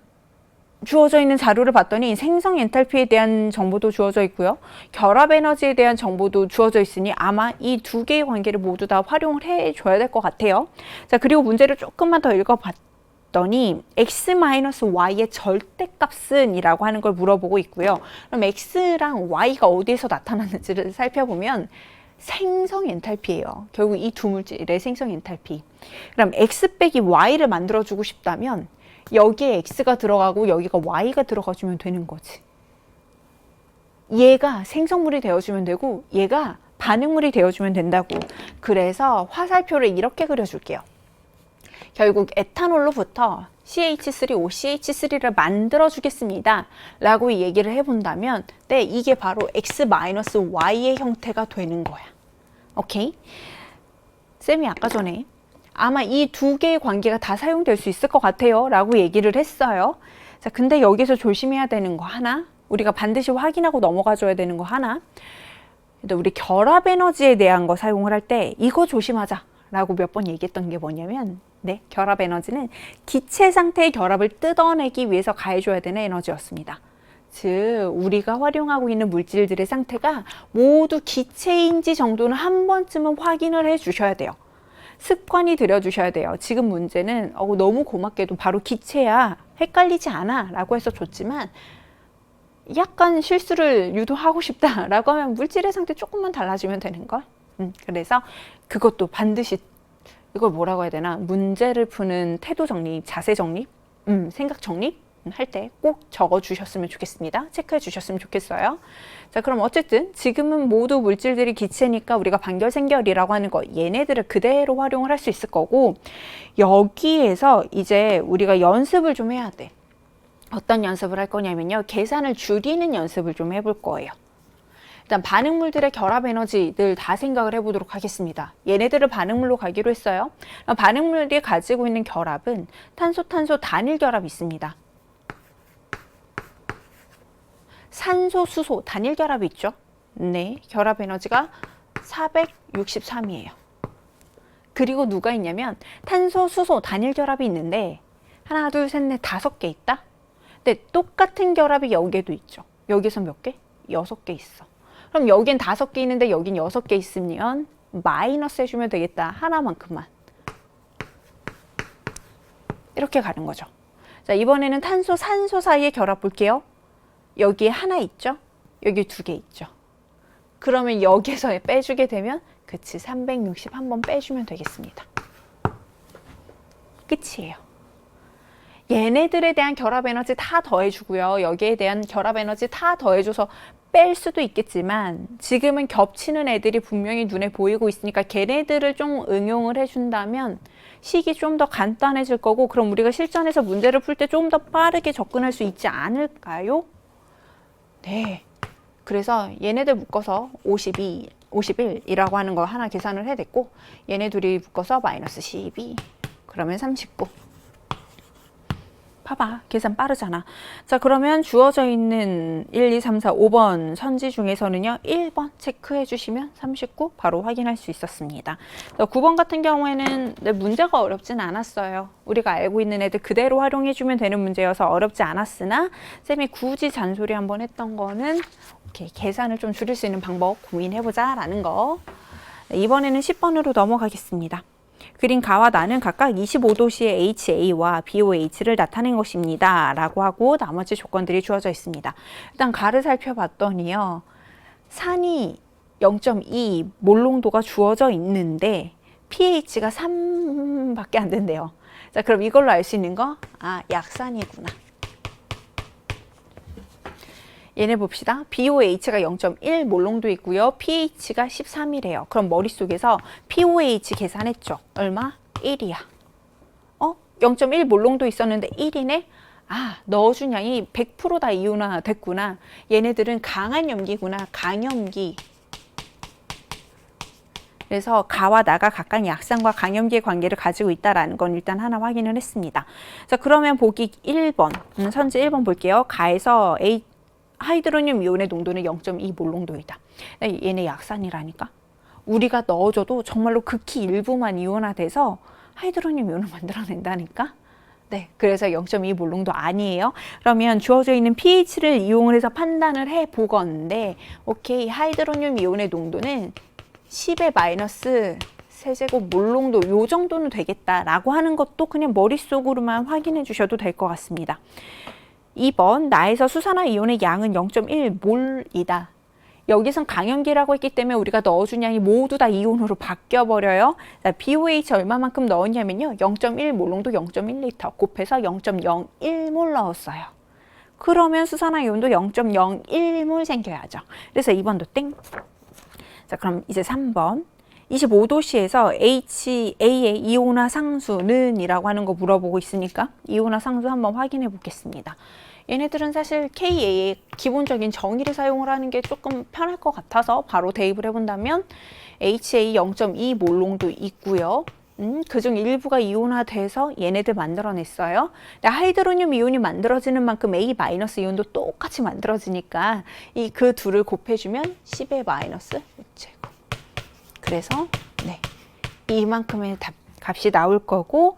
주어져 있는 자료를 봤더니 생성 엔탈피에 대한 정보도 주어져 있고요. 결합 에너지에 대한 정보도 주어져 있으니 아마 이 두 개의 관계를 모두 다 활용을 해줘야 될 것 같아요. 자, 그리고 문제를 조금만 더 읽어봤더니 x-y의 절대값은 이라고 하는 걸 물어보고 있고요. 그럼 x랑 y가 어디에서 나타나는지를 살펴보면 생성 엔탈피예요. 결국 이 두 물질의 생성 엔탈피. 그럼 x 빼기 y를 만들어주고 싶다면 여기에 x가 들어가고 여기가 y가 들어가주면 되는 거지. 얘가 생성물이 되어주면 되고 얘가 반응물이 되어주면 된다고. 그래서 화살표를 이렇게 그려줄게요. 결국 에탄올로부터 CH3OCH3를 만들어주겠습니다 라고 얘기를 해본다면 네, 이게 바로 X-Y의 형태가 되는 거야. 오케이? 쌤이 아까 전에 아마 이 두 개의 관계가 다 사용될 수 있을 것 같아요 라고 얘기를 했어요. 자, 근데 여기서 조심해야 되는 거 하나, 우리가 반드시 확인하고 넘어가 줘야 되는 거 하나, 우리 결합 에너지에 대한 거 사용을 할 때 이거 조심하자 라고 몇 번 얘기했던 게 뭐냐면, 네, 결합 에너지는 기체 상태의 결합을 뜯어내기 위해서 가해줘야 되는 에너지였습니다. 즉, 우리가 활용하고 있는 물질들의 상태가 모두 기체인지 정도는 한 번쯤은 확인을 해 주셔야 돼요. 습관이 들여주셔야 돼요. 지금 문제는 너무 고맙게도 바로 기체야, 헷갈리지 않아 라고 해서 줬지만 약간 실수를 유도하고 싶다 라고 하면 물질의 상태 조금만 달라지면 되는걸. 그래서 그것도 반드시, 이걸 뭐라고 해야 되나, 문제를 푸는 태도 정립, 자세 정립, 생각 정립 할 때 꼭 적어 주셨으면 좋겠습니다. 체크해 주셨으면 좋겠어요. 자, 그럼 어쨌든 지금은 모두 물질들이 기체니까 우리가 반결생결이라고 하는 거, 얘네들을 그대로 활용을 할 수 있을 거고, 여기에서 이제 우리가 연습을 좀 해야 돼. 어떤 연습을 할 거냐면요, 계산을 줄이는 연습을 좀 해볼 거예요. 일단 반응물들의 결합 에너지들 다 생각을 해보도록 하겠습니다. 얘네들을 반응물로 가기로 했어요. 반응물들이 가지고 있는 결합은 탄소 단일 결합이 있습니다. 산소, 수소 단일 결합이 있죠. 네, 결합 에너지가 463이에요. 그리고 누가 있냐면 탄소, 수소 단일 결합이 있는데 하나, 둘, 셋, 넷, 5개 있다. 근데 똑같은 결합이 여기에도 있죠. 여기서 몇 개? 6개 있어. 그럼 여긴 5개 있는데 여긴 6개 있으면 마이너스 해주면 되겠다. 하나만큼만. 이렇게 가는 거죠. 자, 이번에는 탄소, 산소 사이의 결합 볼게요. 여기에 하나 있죠? 여기 2개 있죠? 그러면 여기에서 빼주게 되면 그치, 361번 빼주면 되겠습니다. 끝이에요. 얘네들에 대한 결합 에너지 다 더해주고요. 여기에 대한 결합 에너지 다 더해줘서 뺄 수도 있겠지만 지금은 겹치는 애들이 분명히 눈에 보이고 있으니까 걔네들을 좀 응용을 해준다면 식이 좀 더 간단해질 거고, 그럼 우리가 실전에서 문제를 풀 때 좀 더 빠르게 접근할 수 있지 않을까요? 네. 그래서 얘네들 묶어서 51이라고 하는 거 하나 계산을 해냈고, 얘네 둘이 묶어서 마이너스 12, 그러면 39. 봐봐, 계산 빠르잖아. 자, 그러면 주어져 있는 1, 2, 3, 4, 5번 선지 중에서는요 1번 체크해 주시면 39 바로 확인할 수 있었습니다. 자, 9번 같은 경우에는 문제가 어렵진 않았어요. 우리가 알고 있는 애들 그대로 활용해 주면 되는 문제여서 어렵지 않았으나 쌤이 굳이 잔소리 한번 했던 거는 이렇게 계산을 좀 줄일 수 있는 방법 고민해보자 라는 거. 이번에는 10번으로 넘어가겠습니다. 그린 가와 나는 각각 25도씨의 HA와 BOH를 나타낸 것입니다 라고 하고 나머지 조건들이 주어져 있습니다. 일단 가를 살펴봤더니요, 산이 0.2 몰농도가 주어져 있는데 pH가 3밖에 안 된대요. 자, 그럼 이걸로 알 수 있는 거, 약산이구나. 얘네 봅시다. BOH가 0.1 몰롱도 있고요. pH가 13이래요. 그럼 머릿속에서 POH 계산했죠. 얼마? 1이야. 0.1 몰롱도 있었는데 1이네? 아, 넣어준 양이 100% 이온화 됐구나. 얘네들은 강한 염기구나. 강염기. 그래서 가와 나가 각각 약산과 강염기의 관계를 가지고 있다는 건 일단 하나 확인을 했습니다. 자, 그러면 보기 1번, 선지 1번 볼게요. 가에서 하이드로늄 이온의 농도는 0.2 몰롱도이다. 얘네 약산이라니까. 우리가 넣어줘도 정말로 극히 일부만 이온화돼서 하이드로늄 이온을 만들어낸다니까. 네, 그래서 0.2 몰롱도 아니에요. 그러면 주어져 있는 pH를 이용을 해서 판단을 해보건데, 오케이, 하이드로늄 이온의 농도는 10의 마이너스 세제곱 몰롱도 요 정도는 되겠다라고 하는 것도 그냥 머릿속으로만 확인해 주셔도 될 것 같습니다. 2번, 나에서 수산화 이온의 양은 0.1 몰이다. 여기선 강염기라고 했기 때문에 우리가 넣어준 양이 모두 다 이온으로 바뀌어버려요. 자, BOH 얼마만큼 넣었냐면요. 0.1 몰롱도 0.1리터 곱해서 0.01몰 넣었어요. 그러면 수산화 이온도 0.01몰 생겨야죠. 그래서 2번도 땡. 자, 그럼 이제 3번. 25도씨에서 HA의 이온화 상수는 이라고 하는 거 물어보고 있으니까 이온화 상수 한번 확인해 보겠습니다. 얘네들은 사실 KA의 기본적인 정의를 사용을 하는 게 조금 편할 것 같아서 바로 대입을 해본다면 HA 0.2 몰롱도 있고요. 그중 일부가 이온화돼서 얘네들 만들어냈어요. 하이드로늄 이온이 만들어지는 만큼 A- 이온도 똑같이 만들어지니까 그 둘을 곱해주면 10의 마이너스 제곱. 그래서 네, 이만큼의 값이 나올 거고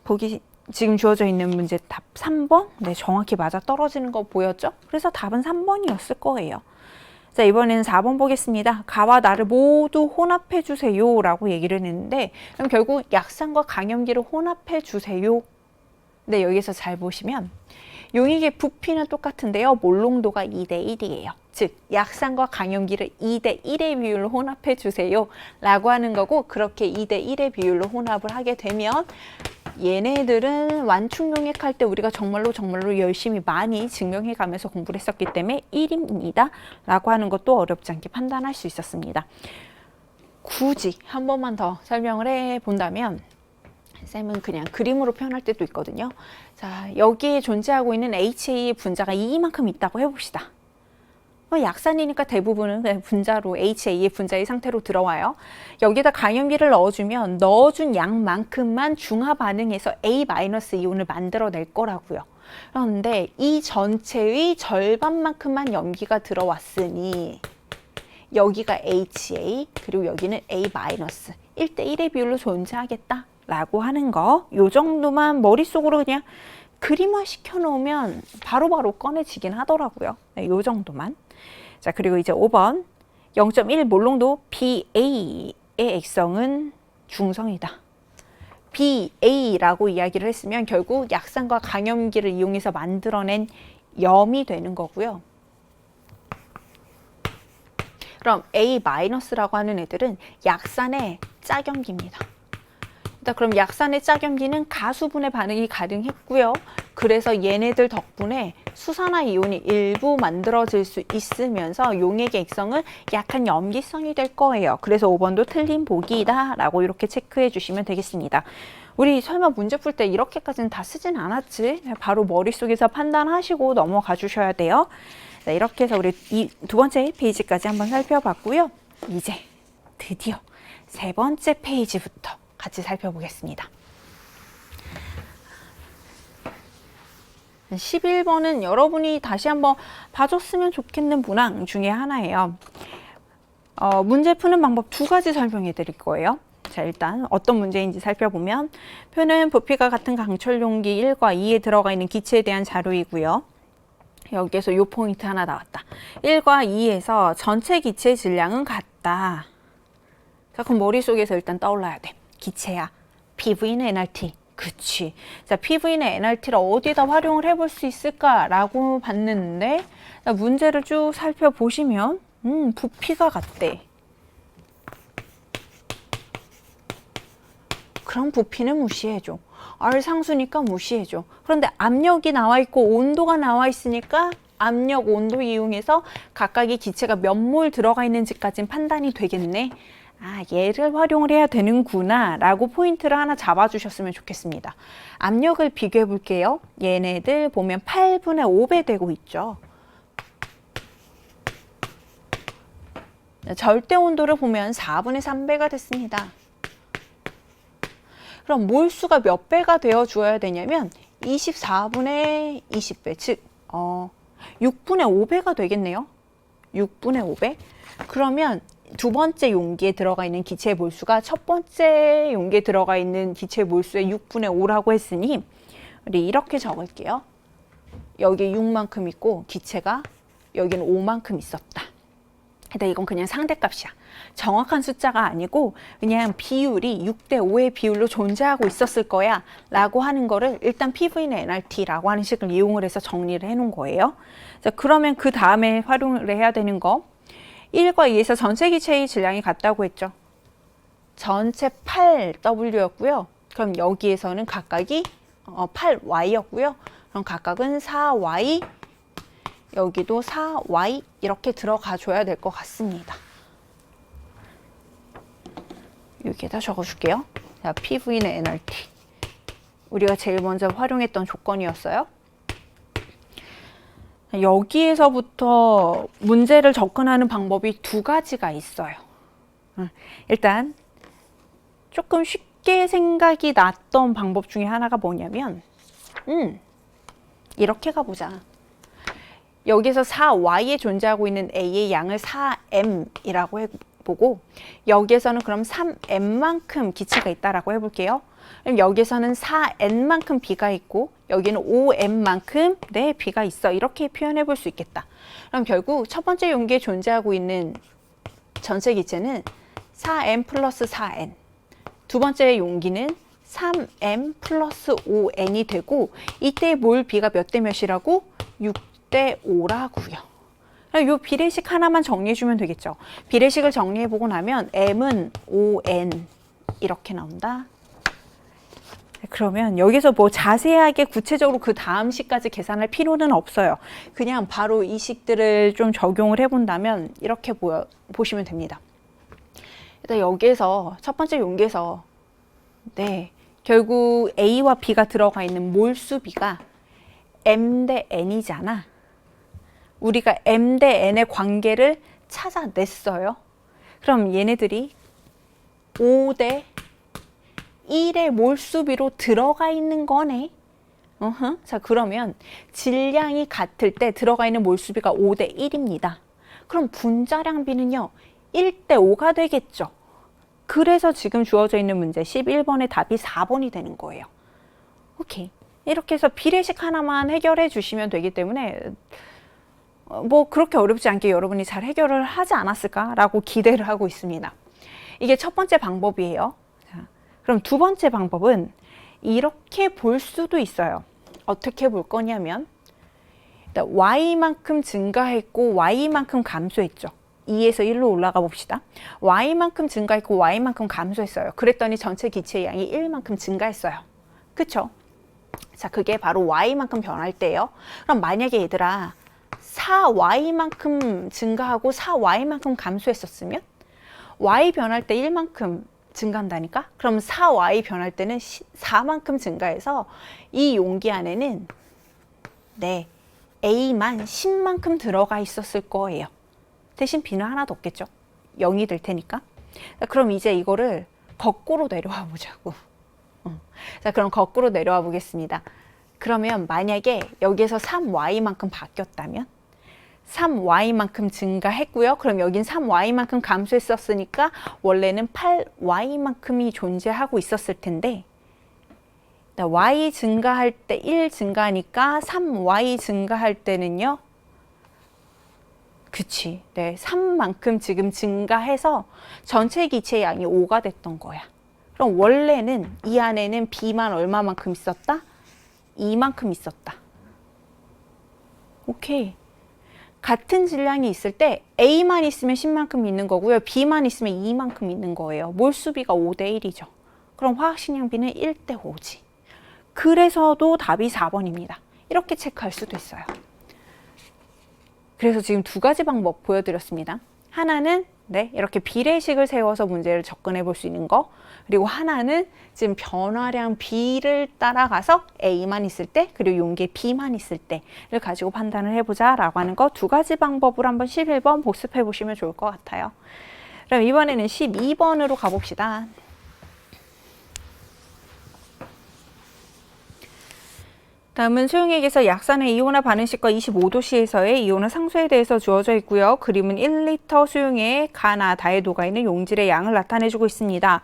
보기 지금 주어져 있는 문제 답 3번 네, 정확히 맞아 떨어지는 거 보였죠? 그래서 답은 3번이었을 거예요. 자, 이번에는 4번 보겠습니다. 가와 나를 모두 혼합해 주세요 라고 얘기를 했는데 그럼 결국 약산과 강염기를 혼합해 주세요. 근데 여기서 잘 보시면 용익의 부피는 똑같은데요. 몰롱도가 2대1이에요. 즉 약산과 강염기를 2대1의 비율로 혼합해 주세요 라고 하는 거고 그렇게 2대1의 비율로 혼합을 하게 되면 얘네들은 완충용액 할 때 우리가 정말로 열심히 많이 증명해 가면서 공부를 했었기 때문에 1입니다 라고 하는 것도 어렵지 않게 판단할 수 있었습니다. 굳이 한 번만 더 설명을 해 본다면 쌤은 그냥 그림으로 표현할 때도 있거든요. 자, 여기에 존재하고 있는 HA의 분자가 이만큼 있다고 해봅시다. 약산이니까 대부분은 그냥 분자로 HA의 분자의 상태로 들어와요. 여기다 강염기를 넣어주면 넣어준 양만큼만 중화 반응해서 A- 이온을 만들어낼 거라고요. 그런데 이 전체의 절반만큼만 염기가 들어왔으니 여기가 HA 그리고 여기는 A- 1대1의 비율로 존재하겠다 라고 하는 거, 요 정도만 머릿속으로 그냥 그림화 시켜놓으면 바로바로 꺼내지긴 하더라고요. 네, 요 정도만. 자, 그리고 이제 5번 0.1 몰롱도 BA의 액성은 중성이다. BA라고 이야기를 했으면 결국 약산과 강염기를 이용해서 만들어낸 염이 되는 거고요. 그럼 A-라고 하는 애들은 약산의 짝염기입니다. 그럼 약산의 짝염기는 가수분해 반응이 가능했고요. 그래서 얘네들 덕분에 수산화 이온이 일부 만들어질 수 있으면서 용액의 액성은 약한 염기성이 될 거예요. 그래서 5번도 틀린 보기이다 라고 이렇게 체크해 주시면 되겠습니다. 우리 설마 문제 풀 때 이렇게까지는 다 쓰진 않았지? 바로 머릿속에서 판단하시고 넘어가 주셔야 돼요. 자, 이렇게 해서 우리 이 두 번째 페이지까지 한번 살펴봤고요. 이제 드디어 세 번째 페이지부터 같이 살펴보겠습니다. 11번은 여러분이 다시 한번 봐줬으면 좋겠는 문항 중에 하나예요. 문제 푸는 방법 두 가지 설명해 드릴 거예요. 자, 일단 어떤 문제인지 살펴보면 표는 부피가 같은 강철 용기 1과 2에 들어가 있는 기체에 대한 자료이고요. 여기에서 요 포인트 하나 나왔다. 1과 2에서 전체 기체의 질량은 같다. 자, 그럼 머릿속에서 일단 떠올라야 돼. 기체야. PV는 NRT. 그치. 자, PV는 NRT를 어디다 활용을 해볼 수 있을까라고 봤는데 문제를 쭉 살펴보시면 부피가 같대. 그럼 부피는 무시해줘. R 상수니까 무시해줘. 그런데 압력이 나와 있고 온도가 나와 있으니까 압력, 온도 이용해서 각각의 기체가 몇 몰 들어가 있는지까지는 판단이 되겠네. 아, 얘를 활용을 해야 되는구나 라고 포인트를 하나 잡아주셨으면 좋겠습니다. 압력을 비교해 볼게요. 얘네들 보면 8분의 5배 되고 있죠. 절대 온도를 보면 4분의 3배가 됐습니다. 그럼 몰수가 몇 배가 되어 주어야 되냐면 24분의 20배, 즉 6분의 5배가 되겠네요. 6분의 5배. 그러면 두 번째 용기에 들어가 있는 기체의 몰수가 첫 번째 용기에 들어가 있는 기체의 몰수의 6분의 5라고 했으니 우리 이렇게 적을게요. 여기 6만큼 있고 기체가 여기는 5만큼 있었다. 근데 이건 그냥 상대값이야. 정확한 숫자가 아니고 그냥 비율이 6대 5의 비율로 존재하고 있었을 거야 라고 하는 거를 일단 PV는 nRT라고 하는 식을 이용을 해서 정리를 해 놓은 거예요. 자, 그러면 그 다음에 활용을 해야 되는 거 1과 2에서 전체 기체의 질량이 같다고 했죠. 전체 8W였고요. 그럼 여기에서는 각각이 8Y였고요. 그럼 각각은 4Y, 여기도 4Y 이렇게 들어가 줘야 될 것 같습니다. 여기에다 적어줄게요. 자, PV는 nRT. 우리가 제일 먼저 활용했던 조건이었어요. 여기에서부터 문제를 접근하는 방법이 두 가지가 있어요. 일단 조금 쉽게 생각이 났던 방법 중에 하나가 뭐냐면 이렇게 가보자. 여기서 4Y에 존재하고 있는 A의 양을 4M이라고 해보고 여기에서는 그럼 3M만큼 기체가 있다라고 해볼게요. 그럼 여기서는 4N만큼 B가 있고 여기는 5M만큼 네, B가 있어. 이렇게 표현해 볼 수 있겠다. 그럼 결국 첫 번째 용기에 존재하고 있는 전체 기체는 4M 플러스 4N. 두 번째 용기는 3M 플러스 5N이 되고 이때 몰 B가 몇 대 몇이라고? 6대 5라고요. 이 비례식 하나만 정리해 주면 되겠죠. 비례식을 정리해 보고 나면 M은 5N 이렇게 나온다. 그러면 여기서 뭐 자세하게 구체적으로 그 다음 식까지 계산할 필요는 없어요. 그냥 바로 이 식들을 좀 적용을 해본다면 이렇게 보시면 됩니다. 일단 여기에서 첫 번째 용기에서 네, 결국 A와 B가 들어가 있는 몰수 B가 M 대 N이잖아. 우리가 M 대 N의 관계를 찾아냈어요. 그럼 얘네들이 5 대 1의 몰수비로 들어가 있는 거네. 자, 그러면 질량이 같을 때 들어가 있는 몰수비가 5 대 1입니다. 그럼 분자량비는요, 1 대 5가 되겠죠. 그래서 지금 주어져 있는 문제 11번의 답이 4번이 되는 거예요. 오케이. 이렇게 해서 비례식 하나만 해결해 주시면 되기 때문에 뭐 그렇게 어렵지 않게 여러분이 잘 해결을 하지 않았을까라고 기대를 하고 있습니다. 이게 첫 번째 방법이에요. 자, 그럼 두 번째 방법은 이렇게 볼 수도 있어요. 어떻게 볼 거냐면 Y만큼 증가했고 Y만큼 감소했죠. 2에서 1로 올라가 봅시다. Y만큼 증가했고 Y만큼 감소했어요. 그랬더니 전체 기체의 양이 1만큼 증가했어요. 그쵸? 자, 그게 바로 Y만큼 변할 때예요. 그럼 만약에 얘들아 4Y만큼 증가하고 4Y만큼 감소했었으면 Y 변할 때 1만큼 증가한다니까? 그럼 4Y 변할 때는 4만큼 증가해서 이 용기 안에는 네, A만 10만큼 들어가 있었을 거예요. 대신 B는 하나도 없겠죠. 0이 될 테니까. 그럼 이제 이거를 거꾸로 내려와 보자고. 자, 그럼 거꾸로 내려와 보겠습니다. 그러면 만약에 여기에서 3Y만큼 바뀌었다면 3Y만큼 증가했고요. 그럼 여긴 3Y만큼 감소했었으니까 원래는 8Y만큼이 존재하고 있었을 텐데 Y 증가할 때 1 증가하니까 3Y 증가할 때는요. 그치. 네, 3만큼 지금 증가해서 전체 기체 양이 5가 됐던 거야. 그럼 원래는 이 안에는 B만 얼마만큼 있었다? 2만큼 있었다. 오케이. 같은 질량이 있을 때 A만 있으면 10만큼 있는 거고요. B만 있으면 2만큼 있는 거예요. 몰수비가 5대 1이죠. 그럼 화학식량비는 1대 5지. 그래서도 답이 4번입니다. 이렇게 체크할 수도 있어요. 그래서 지금 두 가지 방법 보여드렸습니다. 하나는 이렇게 비례식을 세워서 문제를 접근해 볼 수 있는 거, 그리고 하나는 지금 변화량 B를 따라가서 A만 있을 때, 그리고 용계 B만 있을 때를 가지고 판단을 해보자 라고 하는 거 두 가지 방법으로 한번 11번 복습해 보시면 좋을 것 같아요. 그럼 이번에는 12번으로 가봅시다. 다음은 소용액에서 약산의 이온화 반응식과 25도씨에서의 이온화 상수에 대해서 주어져 있고요. 그림은 1리터 소용액 가나 다에 녹아있는 용질의 양을 나타내주고 있습니다.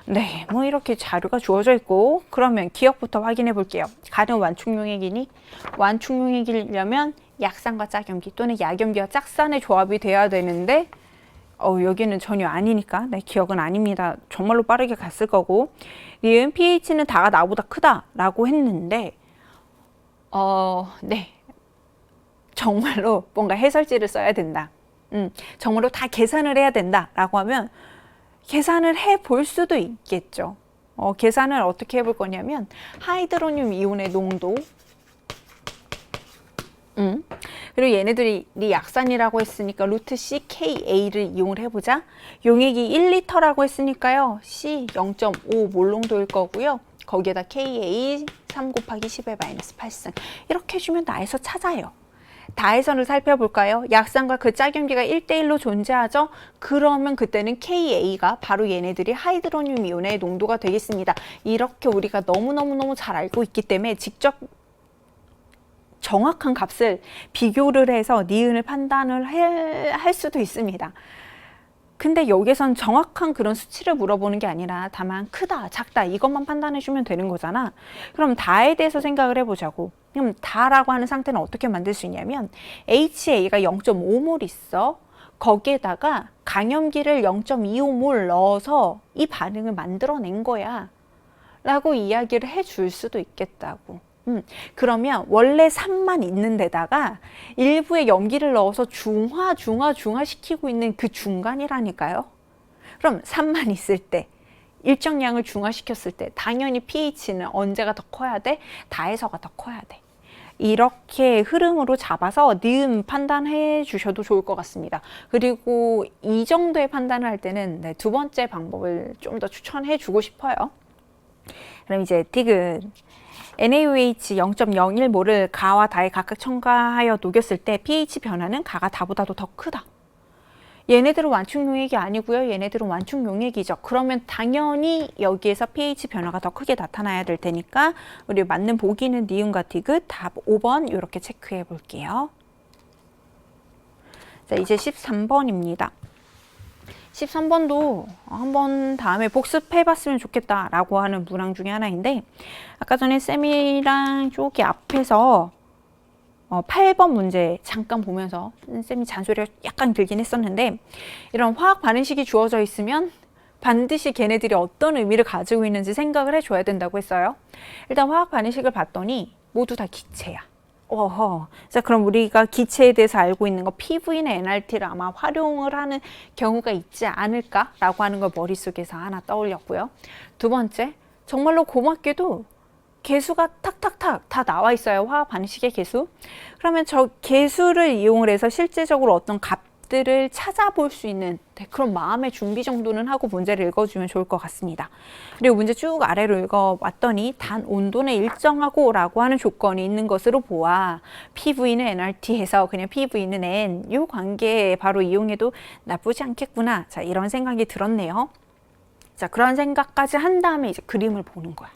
네, 뭐 이렇게 자료가 주어져 있고, 그러면 기억부터 확인해 볼게요. 가는 완충용액이니 완충용액이려면 약산과 짝염기 또는 약염기와 짝산의 조합이 돼야 되는데 여기는 전혀 아니니까 기억은 아닙니다. 정말로 빠르게 갔을 거고, 니은 pH는 다가 나보다 크다라고 했는데 정말로 뭔가 해설지를 써야 된다. 정말로 다 계산을 해야 된다라고 하면 계산을 해 볼 수도 있겠죠. 계산을 어떻게 해볼 거냐면 하이드로늄 이온의 농도, 그리고 얘네들이 약산이라고 했으니까 루트 CKA를 이용을 해보자. 용액이 1리터라고 했으니까요. C 0.5 몰농도일 거고요. 거기에다 KA 3 곱하기 10의 마이너스 8승 이렇게 해주면 나에서 찾아요. 다에서를 살펴볼까요? 약산과 그 짝염기가 1대1로 존재하죠? 그러면 그때는 KA가 바로 얘네들이 하이드로늄 이온의 농도가 되겠습니다. 이렇게 우리가 너무너무 잘 알고 있기 때문에 직접 정확한 값을 비교를 해서 니은을 판단을 할 수도 있습니다. 근데 여기선 정확한 그런 수치를 물어보는 게 아니라 다만 크다, 작다 이것만 판단해 주면 되는 거잖아. 그럼 다에 대해서 생각을 해보자고. 그럼 다라고 하는 상태는 어떻게 만들 수 있냐면 HA가 0.5몰 있어. 거기에다가 강염기를 0.25몰 넣어서 이 반응을 만들어낸 거야 라고 이야기를 해줄 수도 있겠다고. 그러면 원래 3만 있는 데다가 일부의 염기를 넣어서 중화 시키고 있는 그 중간이라니까요. 그럼 3만 있을 때 일정량을 중화시켰을 때 당연히 pH는 언제가 더 커야 돼? 다에서가 더 커야 돼. 이렇게 흐름으로 잡아서 니은 판단해 주셔도 좋을 것 같습니다. 그리고 이 정도의 판단을 할 때는 두 번째 방법을 좀 더 추천해 주고 싶어요. 그럼 이제 디귿 NaOH 0.01몰을 가와 다에 각각 첨가하여 녹였을 때 pH 변화는 가가 다보다도 더 크다. 얘네들은 완충용액이 아니고요. 얘네들은 완충용액이죠. 그러면 당연히 여기에서 pH 변화가 더 크게 나타나야 될 테니까 우리 맞는 보기는 니은과 디귿 답 5번 이렇게 체크해 볼게요. 자, 이제 13번입니다. 13번도 한번 다음에 복습해 봤으면 좋겠다라고 하는 문항 중에 하나인데, 아까 전에 쌤이랑 저기 앞에서 8번 문제 잠깐 보면서 쌤이 잔소리가 약간 들긴 했었는데, 이런 화학 반응식이 주어져 있으면 반드시 걔네들이 어떤 의미를 가지고 있는지 생각을 해줘야 된다고 했어요. 일단 화학 반응식을 봤더니 모두 다 기체야. 자, 그럼 우리가 기체에 대해서 알고 있는 거 PV나 NRT를 아마 활용을 하는 경우가 있지 않을까라고 하는 걸 머릿속에서 하나 떠올렸고요. 두 번째, 정말로 고맙게도 개수가 탁탁탁 다 나와 있어요. 화학 반응식의 개수. 그러면 저 개수를 이용을 해서 실제적으로 어떤 값들을 찾아볼 수 있는 그런 마음의 준비 정도는 하고 문제를 읽어주면 좋을 것 같습니다. 그리고 문제 쭉 아래로 읽어왔더니 단 온도는 일정하고 라고 하는 조건이 있는 것으로 보아 PV는 NRT해서 그냥 PV는 N 이 관계 바로 이용해도 나쁘지 않겠구나. 자, 이런 생각이 들었네요. 자, 그런 생각까지 한 다음에 이제 그림을 보는 거야.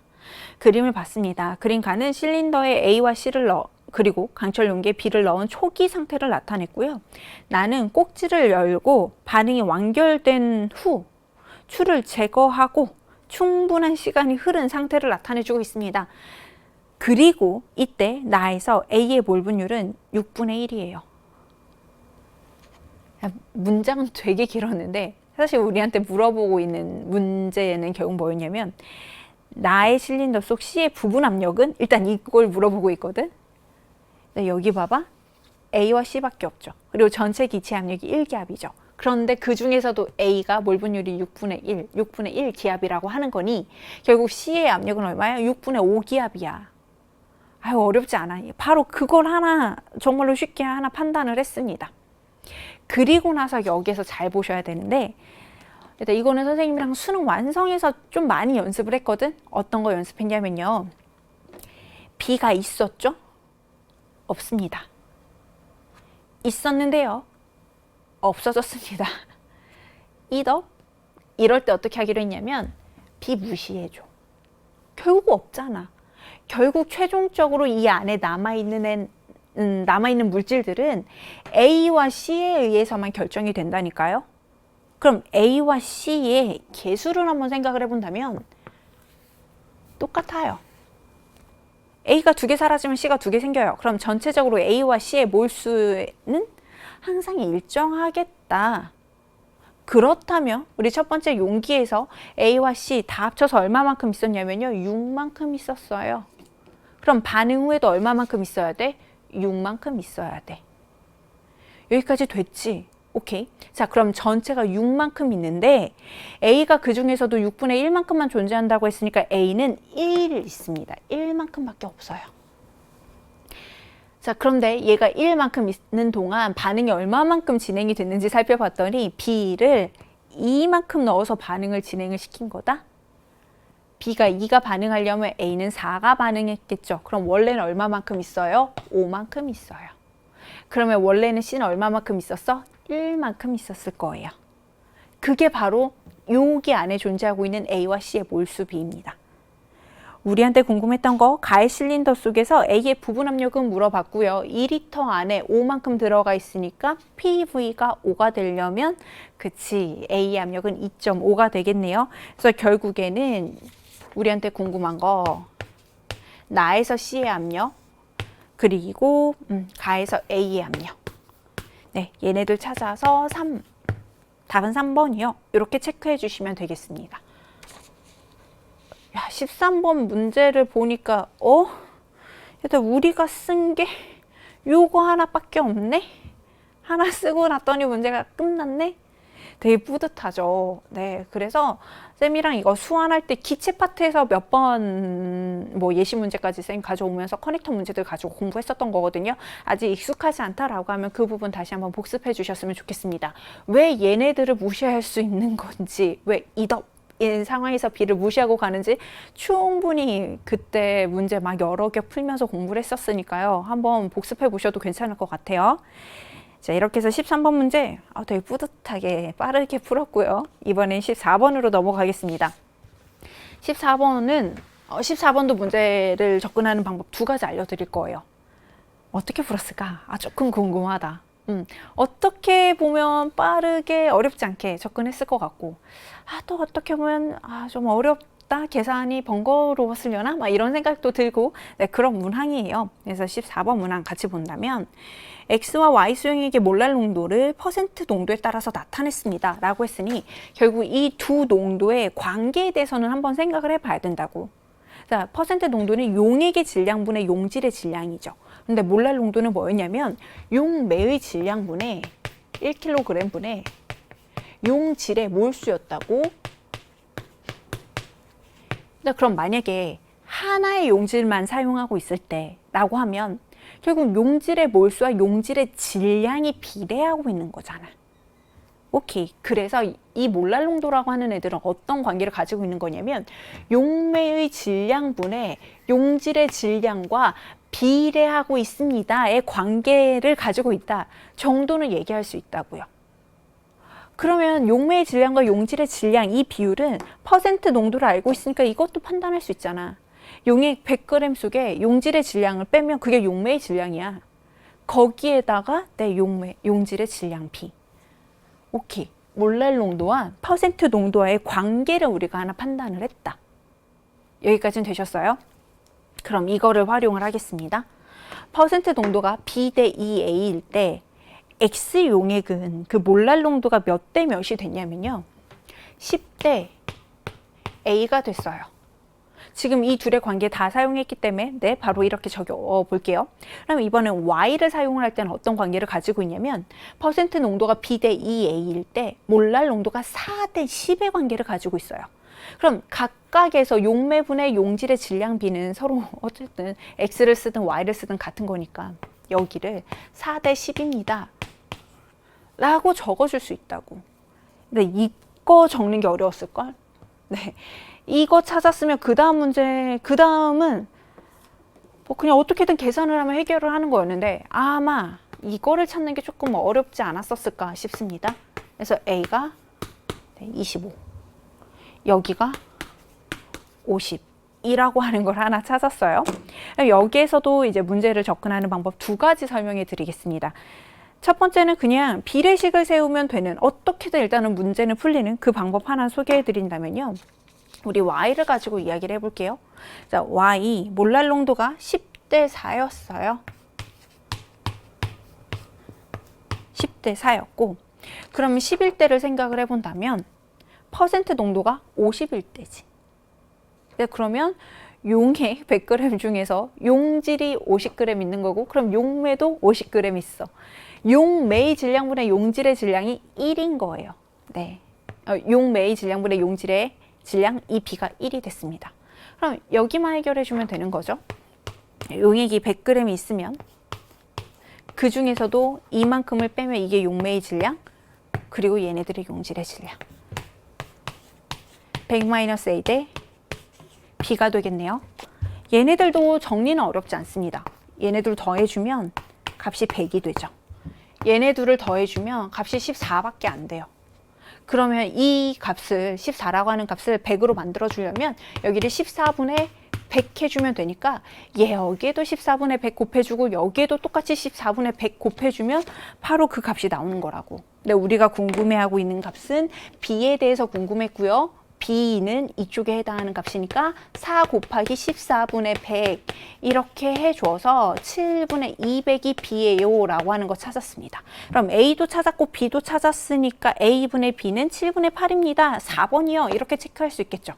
그림을 봤습니다. 그림가는 실린더에 A와 C를 그리고 강철 용기에 B를 넣은 초기 상태를 나타냈고요. 나는 꼭지를 열고 반응이 완결된 후 추를 제거하고 충분한 시간이 흐른 상태를 나타내주고 있습니다. 그리고 이때 나에서 A의 몰 분율은 6분의 1이에요. 문장은 되게 길었는데 사실 우리한테 물어보고 있는 문제는 결국 뭐였냐면 나의 실린더 속 C의 부분 압력은 일단 이걸 물어보고 있거든. 여기 봐봐. A와 C밖에 없죠. 그리고 전체 기체 압력이 1기압이죠. 그런데 그 중에서도 A가 몰 분율이 6분의 1 기압이라고 하는 거니 결국 C의 압력은 얼마야? 6분의 5기압이야. 아유, 어렵지 않아. 바로 그걸 하나 정말로 쉽게 하나 판단을 했습니다. 그리고 나서 여기에서 잘 보셔야 되는데, 일단 이거는 선생님이랑 수능 완성해서 좀 많이 연습을 했거든. 어떤 거 연습했냐면요, B가 있었죠? 없습니다. 있었는데요, 없어졌습니다. 이덕? 이럴 때 어떻게 하기로 했냐면 B 무시해줘. 결국 없잖아. 결국 최종적으로 이 안에 남아있는 물질들은 A와 C에 의해서만 결정이 된다니까요. 그럼 A와 C의 개수를 한번 생각을 해본다면 똑같아요. A가 2개 사라지면 C가 2개 생겨요. 그럼 전체적으로 A와 C의 몰수는 항상 일정하겠다. 그렇다면 우리 첫 번째 용기에서 A와 C 다 합쳐서 얼마만큼 있었냐면요, 6만큼 있었어요. 그럼 반응 후에도 얼마만큼 있어야 돼? 6만큼 있어야 돼. 여기까지 됐지? 오케이. 자, 그럼 전체가 6만큼 있는데 A가 그 중에서도 6분의 1만큼만 존재한다고 했으니까 A는 1 있습니다. 1만큼밖에 없어요. 자, 그런데 얘가 1만큼 있는 동안 반응이 얼마만큼 진행이 됐는지 살펴봤더니 B를 2만큼 넣어서 반응을 진행을 시킨 거다. B가 2가 반응하려면 A는 4가 반응했겠죠. 그럼 원래는 얼마만큼 있어요? 5만큼 있어요. 그러면 원래는 C는 얼마만큼 있었어? 1만큼 있었을 거예요. 그게 바로 여기 안에 존재하고 있는 A와 C의 몰수 비입니다. 우리한테 궁금했던 거, 가해 실린더 속에서 A의 부분 압력은 물어봤고요. 2리터 안에 5만큼 들어가 있으니까 PV가 5가 되려면 그치, A의 압력은 2.5가 되겠네요. 그래서 결국에는 우리한테 궁금한 거, 나에서 C의 압력, 그리고 가에서 A의 압력. 네, 얘네들 찾아서 답은 3번이요. 이렇게 체크해 주시면 되겠습니다. 야, 13번 문제를 보니까 일단 우리가 쓴 게 요거 하나밖에 없네? 하나 쓰고 났더니 문제가 끝났네? 되게 뿌듯하죠. 네, 그래서 쌤이랑 이거 수완할 때 기체 파트에서 몇 번 예시 문제까지 쌤 가져오면서 커넥터 문제들 가지고 공부했었던 거거든요. 아직 익숙하지 않다라고 하면 그 부분 다시 한번 복습해 주셨으면 좋겠습니다. 왜 얘네들을 무시할 수 있는 건지, 왜 이덕 상황에서 B를 무시하고 가는지 충분히 그때 문제 막 여러 개 풀면서 공부를 했었으니까요. 한번 복습해 보셔도 괜찮을 것 같아요. 자, 이렇게 해서 13번 문제 되게 뿌듯하게 빠르게 풀었고요. 이번엔 14번으로 넘어가겠습니다. 14번도 문제를 접근하는 방법 2가지 알려드릴 거예요. 어떻게 풀었을까? 조금 궁금하다. 어떻게 보면 빠르게 어렵지 않게 접근했을 것 같고, 또 어떻게 보면 좀 어렵다, 계산이 번거로웠으려나 막 이런 생각도 들고, 네, 그런 문항이에요. 그래서 14번 문항 같이 본다면 X와 Y 수용액의 몰랄 농도를 퍼센트 농도에 따라서 나타냈습니다 라고 했으니 결국 이 두 농도의 관계에 대해서는 한번 생각을 해봐야 된다고. 자, 퍼센트 농도는 용액의 질량분의 용질의 질량이죠. 근데 몰랄 농도는 뭐였냐면 용매의 질량분의 1kg 분의 용질의 몰수였다고. 그럼 만약에 하나의 용질만 사용하고 있을 때 라고 하면 결국 용질의 몰수와 용질의 질량이 비례하고 있는 거잖아. 오케이. 그래서 이 몰랄 농도라고 하는 애들은 어떤 관계를 가지고 있는 거냐면 용매의 질량분의 용질의 질량과 비례하고 있습니다의 관계를 가지고 있다 정도는 얘기할 수 있다고요. 그러면 용매의 질량과 용질의 질량 이 비율은 퍼센트 농도를 알고 있으니까 이것도 판단할 수 있잖아. 용액 100g 속에 용질의 질량을 빼면 그게 용매의 질량이야. 거기에다가 내 용질의 질량 B. 오케이. 몰랄 농도와 퍼센트 농도와의 관계를 우리가 하나 판단을 했다. 여기까지는 되셨어요? 그럼 이거를 활용을 하겠습니다. 퍼센트 농도가 B 대 2A일 때 X 용액은 그 몰랄 농도가 몇 대 몇이 됐냐면요. 10대 A가 됐어요. 지금 이 둘의 관계 다 사용했기 때문에 네, 바로 이렇게 적어 볼게요. 그럼 이번엔 Y를 사용을 할 때는 어떤 관계를 가지고 있냐면 퍼센트 농도가 B 대 2A일 때 몰랄 농도가 4 대 10의 관계를 가지고 있어요. 그럼 각각에서 용매분의 용질의 질량 B는 서로 어쨌든 X를 쓰든 Y를 쓰든 같은 거니까 여기를 4대 10입니다. 라고 적어줄 수 있다고. 근데 이거 적는 게 어려웠을걸? 네. 이거 찾았으면 그 다음 문제, 그 다음은 뭐 그냥 어떻게든 계산을 하면 해결을 하는 거였는데 아마 이거를 찾는 게 조금 어렵지 않았었을까 싶습니다. 그래서 A가 25, 여기가 50이라고 하는 걸 하나 찾았어요. 여기에서도 이제 문제를 접근하는 방법 두 가지 설명해 드리겠습니다. 첫 번째는 그냥 비례식을 세우면 되는, 어떻게든 일단은 문제는 풀리는 그 방법 하나 소개해 드린다면요. 우리 Y를 가지고 이야기를 해볼게요. 자, Y 몰랄 농도가 10대 4였어요. 10대 4였고, 그러면 11대를 생각을 해본다면 퍼센트 농도가 51대지. 네, 그러면 용액 100g 중에서 용질이 50g 있는 거고, 그럼 용매도 50g 있어. 용매의 질량분의 용질의 질량이 1인 거예요. 네, 용매의 질량분의 용질의 질량 이 B가 1이 됐습니다. 그럼 여기만 해결해 주면 되는 거죠. 용액이 100g이 있으면 그 중에서도 이만큼을 빼면 이게 용매의 질량, 그리고 얘네들의 용질의 질량 100-A 대 B가 되겠네요. 얘네들도 정리는 어렵지 않습니다. 얘네들 더해주면 값이 100이 되죠. 얘네 둘을 더해주면 값이 14밖에 안 돼요. 그러면 이 값을 14라고 하는 값을 100으로 만들어 주려면 여기를 14분의 100 해주면 되니까 여기에도 14분의 100 곱해주고 여기에도 똑같이 14분의 100 곱해주면 바로 그 값이 나오는 거라고. 근데 우리가 궁금해하고 있는 값은 B에 대해서 궁금했고요. B는 이쪽에 해당하는 값이니까 4 곱하기 14분의 100 이렇게 해줘서 7분의 200이 B예요 라고 하는 거 찾았습니다. 그럼 A도 찾았고 B도 찾았으니까 A분의 B는 7분의 8입니다. 4번이요. 이렇게 체크할 수 있겠죠.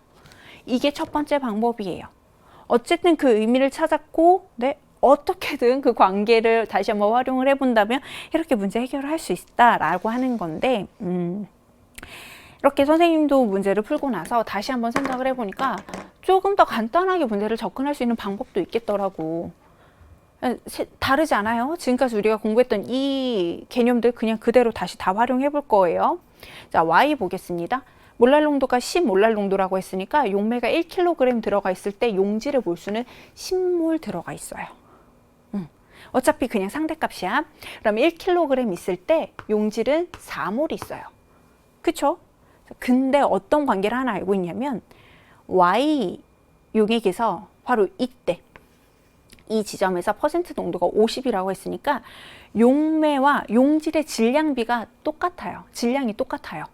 이게 첫 번째 방법이에요. 어쨌든 그 의미를 찾았고, 네, 어떻게든 그 관계를 다시 한번 활용을 해본다면 이렇게 문제 해결을 할 수 있다라고 하는 건데, 이렇게 선생님도 문제를 풀고 나서 다시 한번 생각을 해보니까 조금 더 간단하게 문제를 접근할 수 있는 방법도 있겠더라고. 다르지 않아요? 지금까지 우리가 공부했던 이 개념들 그냥 그대로 다시 다 활용해 볼 거예요. 자, Y 보겠습니다. 몰랄 농도가 10몰랄 농도라고 했으니까 용매가 1kg 들어가 있을 때 용질의 몰수는 10몰 들어가 있어요. 어차피 그냥 상대값이야. 그럼 1kg 있을 때 용질은 4몰 있어요. 그쵸? 근데 어떤 관계를 하나 알고 있냐면 Y 용액에서 바로 이때 이 지점에서 퍼센트 농도가 50이라고 했으니까 용매와 용질의 질량비가 똑같아요. 질량이 똑같아요.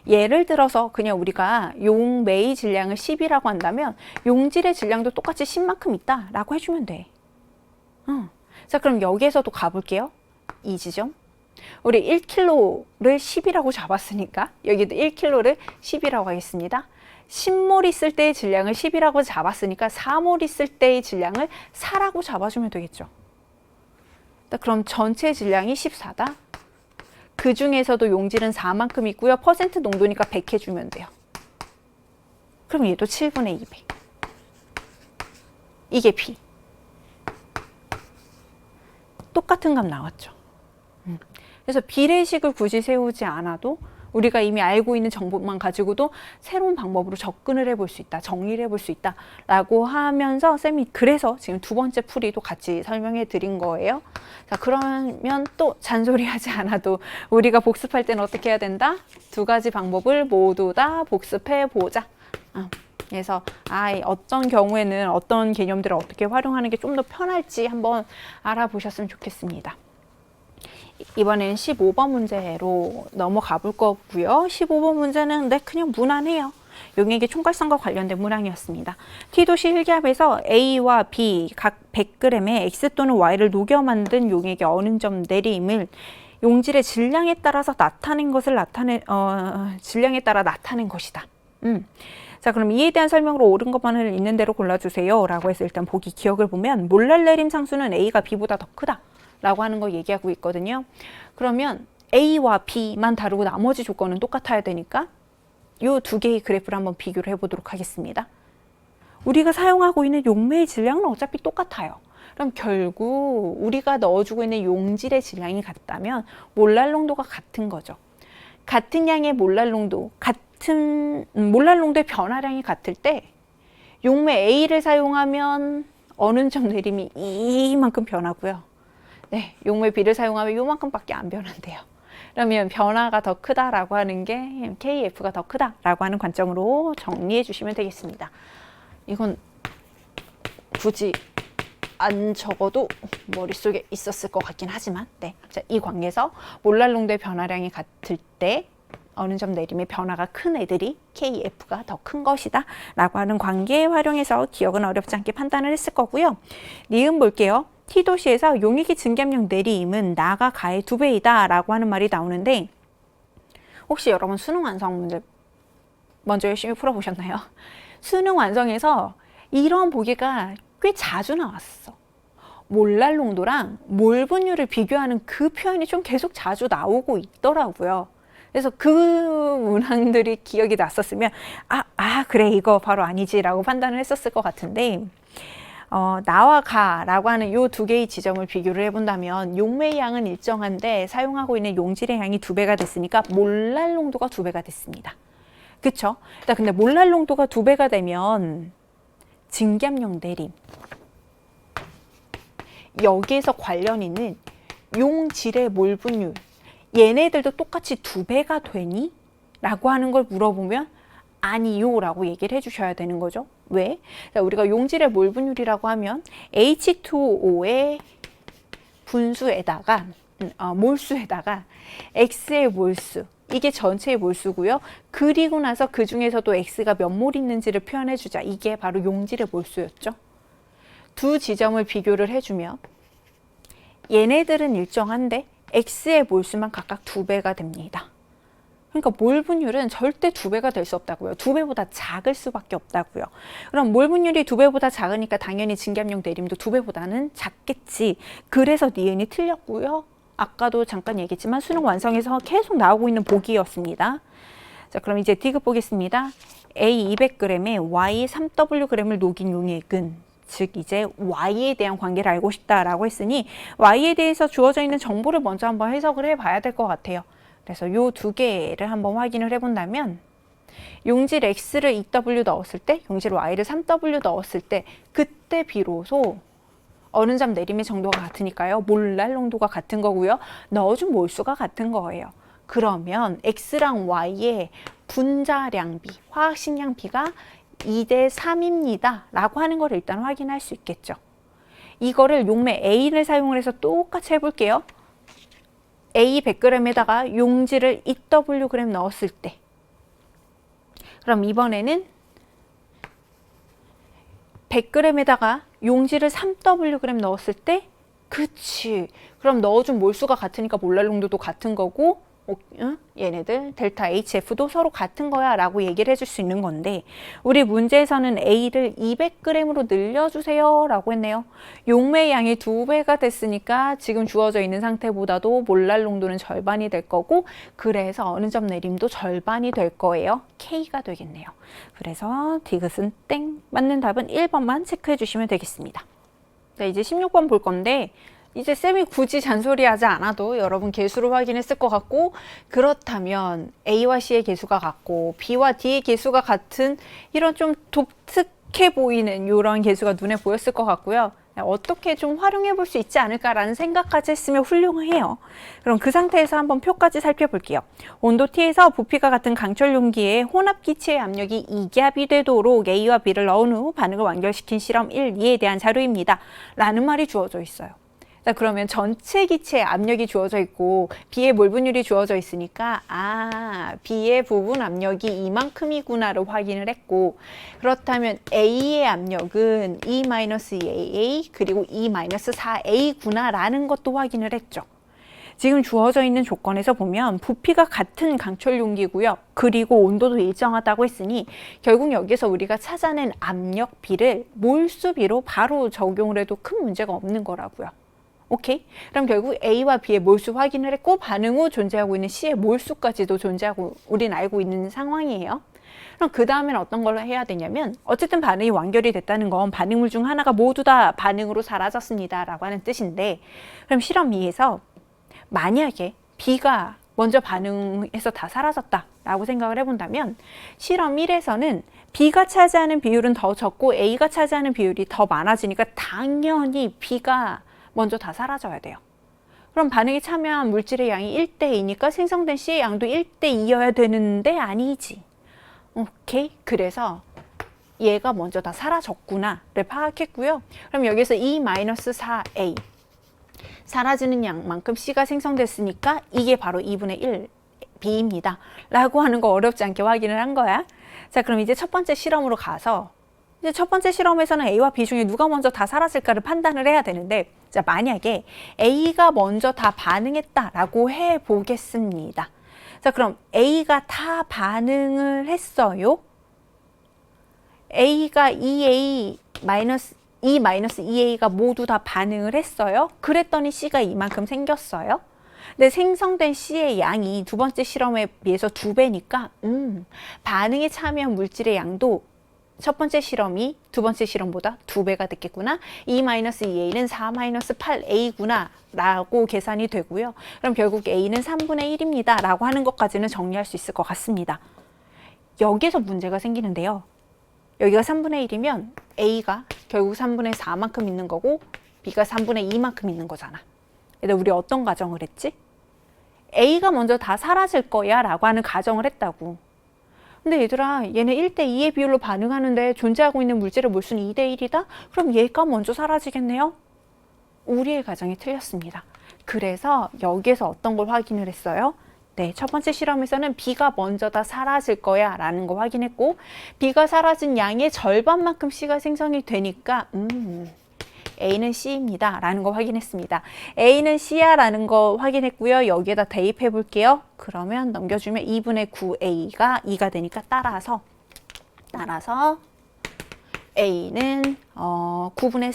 예를 들어서 그냥 우리가 용매의 질량을 10이라고 한다면 용질의 질량도 똑같이 10만큼 있다라고 해주면 돼. 자, 그럼 여기에서도 가볼게요. 이 지점. 우리 1kg를 10이라고 잡았으니까 여기도 1kg를 10이라고 하겠습니다. 10몰 있을 때의 질량을 10이라고 잡았으니까 4몰 있을 때의 질량을 4라고 잡아주면 되겠죠. 그럼 전체 질량이 14다. 그 중에서도 용질은 4만큼 있고요. 퍼센트 농도니까 100 해주면 돼요. 그럼 얘도 7분의 200. 이게 B. 똑같은 값 나왔죠. 그래서 비례식을 굳이 세우지 않아도 우리가 이미 알고 있는 정보만 가지고도 새로운 방법으로 접근을 해볼 수 있다, 정리를 해볼 수 있다 라고 하면서 쌤이 그래서 지금 두 번째 풀이도 같이 설명해 드린 거예요. 자, 그러면 또 잔소리하지 않아도 우리가 복습할 때는 어떻게 해야 된다? 두 가지 방법을 모두 다 복습해 보자. 그래서 어떤 경우에는 어떤 개념들을 어떻게 활용하는 게 좀 더 편할지 한번 알아보셨으면 좋겠습니다. 이번엔 15번 문제로 넘어가 볼 거고요. 15번 문제는 그냥 무난해요. 용액의 총괄성과 관련된 문항이었습니다. T도시 일기압에서 A와 B 각 100g에 X 또는 Y를 녹여 만든 용액의 어느 점 내림을 용질의 질량에 따라서 질량에 따라 나타낸 것이다. 자, 그럼 이에 대한 설명으로 옳은 것만을 있는 대로 골라주세요 라고 해서 일단 보기 기억을 보면 몰랄 내림 상수는 A가 B보다 더 크다 라고 하는 거 얘기하고 있거든요. 그러면 A와 B만 다르고 나머지 조건은 똑같아야 되니까 이 두 개의 그래프를 한번 비교를 해보도록 하겠습니다. 우리가 사용하고 있는 용매의 질량은 어차피 똑같아요. 그럼 결국 우리가 넣어주고 있는 용질의 질량이 같다면 몰랄 농도가 같은 거죠. 같은 양의 몰랄 농도, 같은 몰랄 농도의 변화량이 같을 때 용매 A를 사용하면 어느 점 내림이 이만큼 변하고요. 네, 용매 B를 사용하면 요만큼밖에 안 변한대요. 그러면 변화가 더 크다라고 하는 게 KF가 더 크다라고 하는 관점으로 정리해 주시면 되겠습니다. 이건 굳이 안 적어도 머릿속에 있었을 것 같긴 하지만, 네. 자, 이 관계에서 몰랄 농도의 변화량이 같을 때 어느 점 내림의 변화가 큰 애들이 KF가 더 큰 것이다 라고 하는 관계 활용해서 기억은 어렵지 않게 판단을 했을 거고요. 니은 볼게요. T도시에서 용익이 증감력 내림은 나가 가의 2배이다 라고 하는 말이 나오는데, 혹시 여러분 수능 완성 문제 먼저 열심히 풀어보셨나요? 수능 완성에서 이런 보기가 꽤 자주 나왔어. 몰랄 농도랑 몰 분율을 비교하는 그 표현이 좀 계속 자주 나오고 있더라고요. 그래서 그 문항들이 기억이 났었으면 그래 이거 바로 아니지라고 판단을 했었을 것 같은데, 나와 가라고 하는 이 두 개의 지점을 비교를 해본다면 용매의 양은 일정한데 사용하고 있는 용질의 양이 2배가 됐으니까 몰랄 농도가 2배가 됐습니다. 그쵸? 근데 몰랄 농도가 2배가 되면 증감력 내림, 여기에서 관련 있는 용질의 몰 분율, 얘네들도 똑같이 2배가 되니? 라고 하는 걸 물어보면 아니요 라고 얘기를 해주셔야 되는 거죠. 왜? 우리가 용질의 몰 분율이라고 하면 H2O의 분수에다가 몰수에다가 X의 몰수, 이게 전체의 몰수고요. 그리고 나서 그 중에서도 X가 몇 몰 있는지를 표현해 주자. 이게 바로 용질의 몰수였죠. 두 지점을 비교를 해주면 얘네들은 일정한데 X의 몰수만 각각 2배가 됩니다. 그러니까 몰 분율은 절대 2배가 될 수 없다고요. 2배보다 작을 수밖에 없다고요. 그럼 몰 분율이 2배보다 작으니까 당연히 증감력 내림도 2배보다는 작겠지. 그래서 니은이 틀렸고요. 아까도 잠깐 얘기했지만 수능 완성에서 계속 나오고 있는 보기였습니다. 자, 그럼 이제 디귿 보겠습니다. A 200g에 Y 3Wg을 녹인 용액은, 즉 이제 Y에 대한 관계를 알고 싶다라고 했으니 Y에 대해서 주어져 있는 정보를 먼저 한번 해석을 해봐야 될 것 같아요. 그래서 요 두 개를 한번 확인을 해본다면, 용질 X를 2W 넣었을 때, 용질 Y를 3W 넣었을 때, 그때 비로소 어느 점 내림의 정도가 같으니까요. 몰랄 농도가 같은 거고요. 넣어준 몰수가 같은 거예요. 그러면 X랑 Y의 분자량비, 화학식량비가 2대3입니다. 라고 하는 걸 일단 확인할 수 있겠죠. 이거를 용매 A를 사용을 해서 똑같이 해볼게요. A 100g에다가 용질을 2Wg 넣었을 때, 그럼 이번에는 100g에다가 용질을 3Wg 넣었을 때, 그치, 그럼 넣어준 몰수가 같으니까 몰랄 농도도 같은 거고, 얘네들 델타 HF도 서로 같은 거야 라고 얘기를 해줄 수 있는 건데, 우리 문제에서는 A를 200g으로 늘려주세요 라고 했네요. 용매의 양이 2배가 됐으니까 지금 주어져 있는 상태보다도 몰랄 농도는 절반이 될 거고, 그래서 어느 점 내림도 절반이 될 거예요. K가 되겠네요. 그래서 디귿은 땡, 맞는 답은 1번만 체크해 주시면 되겠습니다. 자, 이제 16번 볼 건데, 이제 쌤이 굳이 잔소리하지 않아도 여러분 개수를 확인했을 것 같고, 그렇다면 A와 C의 개수가 같고 B와 D의 개수가 같은 이런 좀 독특해 보이는 이런 개수가 눈에 보였을 것 같고요. 어떻게 좀 활용해 볼 수 있지 않을까라는 생각까지 했으면 훌륭해요. 그럼 그 상태에서 한번 표까지 살펴볼게요. 온도 T에서 부피가 같은 강철 용기에 혼합 기체의 압력이 2기압이 되도록 A와 B를 넣은 후 반응을 완결시킨 실험 1, 2에 대한 자료입니다. 라는 말이 주어져 있어요. 자, 그러면 전체 기체에 압력이 주어져 있고 B의 몰 분율이 주어져 있으니까 B의 부분 압력이 이만큼이구나를 확인을 했고, 그렇다면 A의 압력은 E-2AA 그리고 E-4A 구나라는 것도 확인을 했죠. 지금 주어져 있는 조건에서 보면 부피가 같은 강철 용기고요. 그리고 온도도 일정하다고 했으니 결국 여기서 우리가 찾아낸 압력 B를 몰수비로 바로 적용을 해도 큰 문제가 없는 거라고요. 오케이? 그럼 결국 A와 B의 몰수 확인을 했고, 반응 후 존재하고 있는 C의 몰수까지도 존재하고 우린 알고 있는 상황이에요. 그럼 그 다음에는 어떤 걸 해야 되냐면 어쨌든 반응이 완결이 됐다는 건 반응물 중 하나가 모두 다 반응으로 사라졌습니다 라고 하는 뜻인데, 그럼 실험 2에서 만약에 B가 먼저 반응해서 다 사라졌다 라고 생각을 해본다면, 실험 1에서는 B가 차지하는 비율은 더 적고 A가 차지하는 비율이 더 많아지니까 당연히 B가 먼저 다 사라져야 돼요. 그럼 반응에 참여한 물질의 양이 1대2니까 생성된 C의 양도 1대2여야 되는데 아니지. 오케이. 그래서 얘가 먼저 다 사라졌구나를 파악했고요. 그럼 여기서 2-4A 사라지는 양만큼 C가 생성됐으니까 이게 바로 2분의 1 B입니다 라고 하는 거 어렵지 않게 확인을 한 거야. 자, 그럼 이제 첫 번째 실험으로 가서, 이제 첫 번째 실험에서는 A와 B 중에 누가 먼저 다 사라질까를 판단을 해야 되는데, 자, 만약에 A가 먼저 다 반응했다라고 해보겠습니다. 자, 그럼 A가 다 반응을 했어요. A가 2-2-2A가 모두 다 반응을 했어요. 그랬더니 C가 이만큼 생겼어요. 근데 생성된 C의 양이 두 번째 실험에 비해서 2배니까 반응에 참여한 물질의 양도 첫 번째 실험이 두 번째 실험보다 2배가 됐겠구나. 2-2A는 4-8A구나 라고 계산이 되고요. 그럼 결국 A는 3분의 1입니다 라고 하는 것까지는 정리할 수 있을 것 같습니다. 여기서 문제가 생기는데요. 여기가 3분의 1이면 A가 결국 3분의 4만큼 있는 거고 B가 3분의 2만큼 있는 거잖아. 근데 우리 어떤 가정을 했지? A가 먼저 다 사라질 거야 라고 하는 가정을 했다고. 근데 얘들아, 얘네 1대2의 비율로 반응하는데 존재하고 있는 물질의 몰수는 2대1이다? 그럼 얘가 먼저 사라지겠네요? 우리의 가정이 틀렸습니다. 그래서 여기에서 어떤 걸 확인을 했어요? 네, 첫 번째 실험에서는 B가 먼저 다 사라질 거야 라는 거 확인했고, B가 사라진 양의 절반만큼 C가 생성이 되니까 A는 C입니다 라는 거 확인했습니다. A는 C야 라는 거 확인했고요. 여기에다 대입해 볼게요. 그러면 넘겨주면 2분의 9A가 2가 되니까 따라서 A는 9분의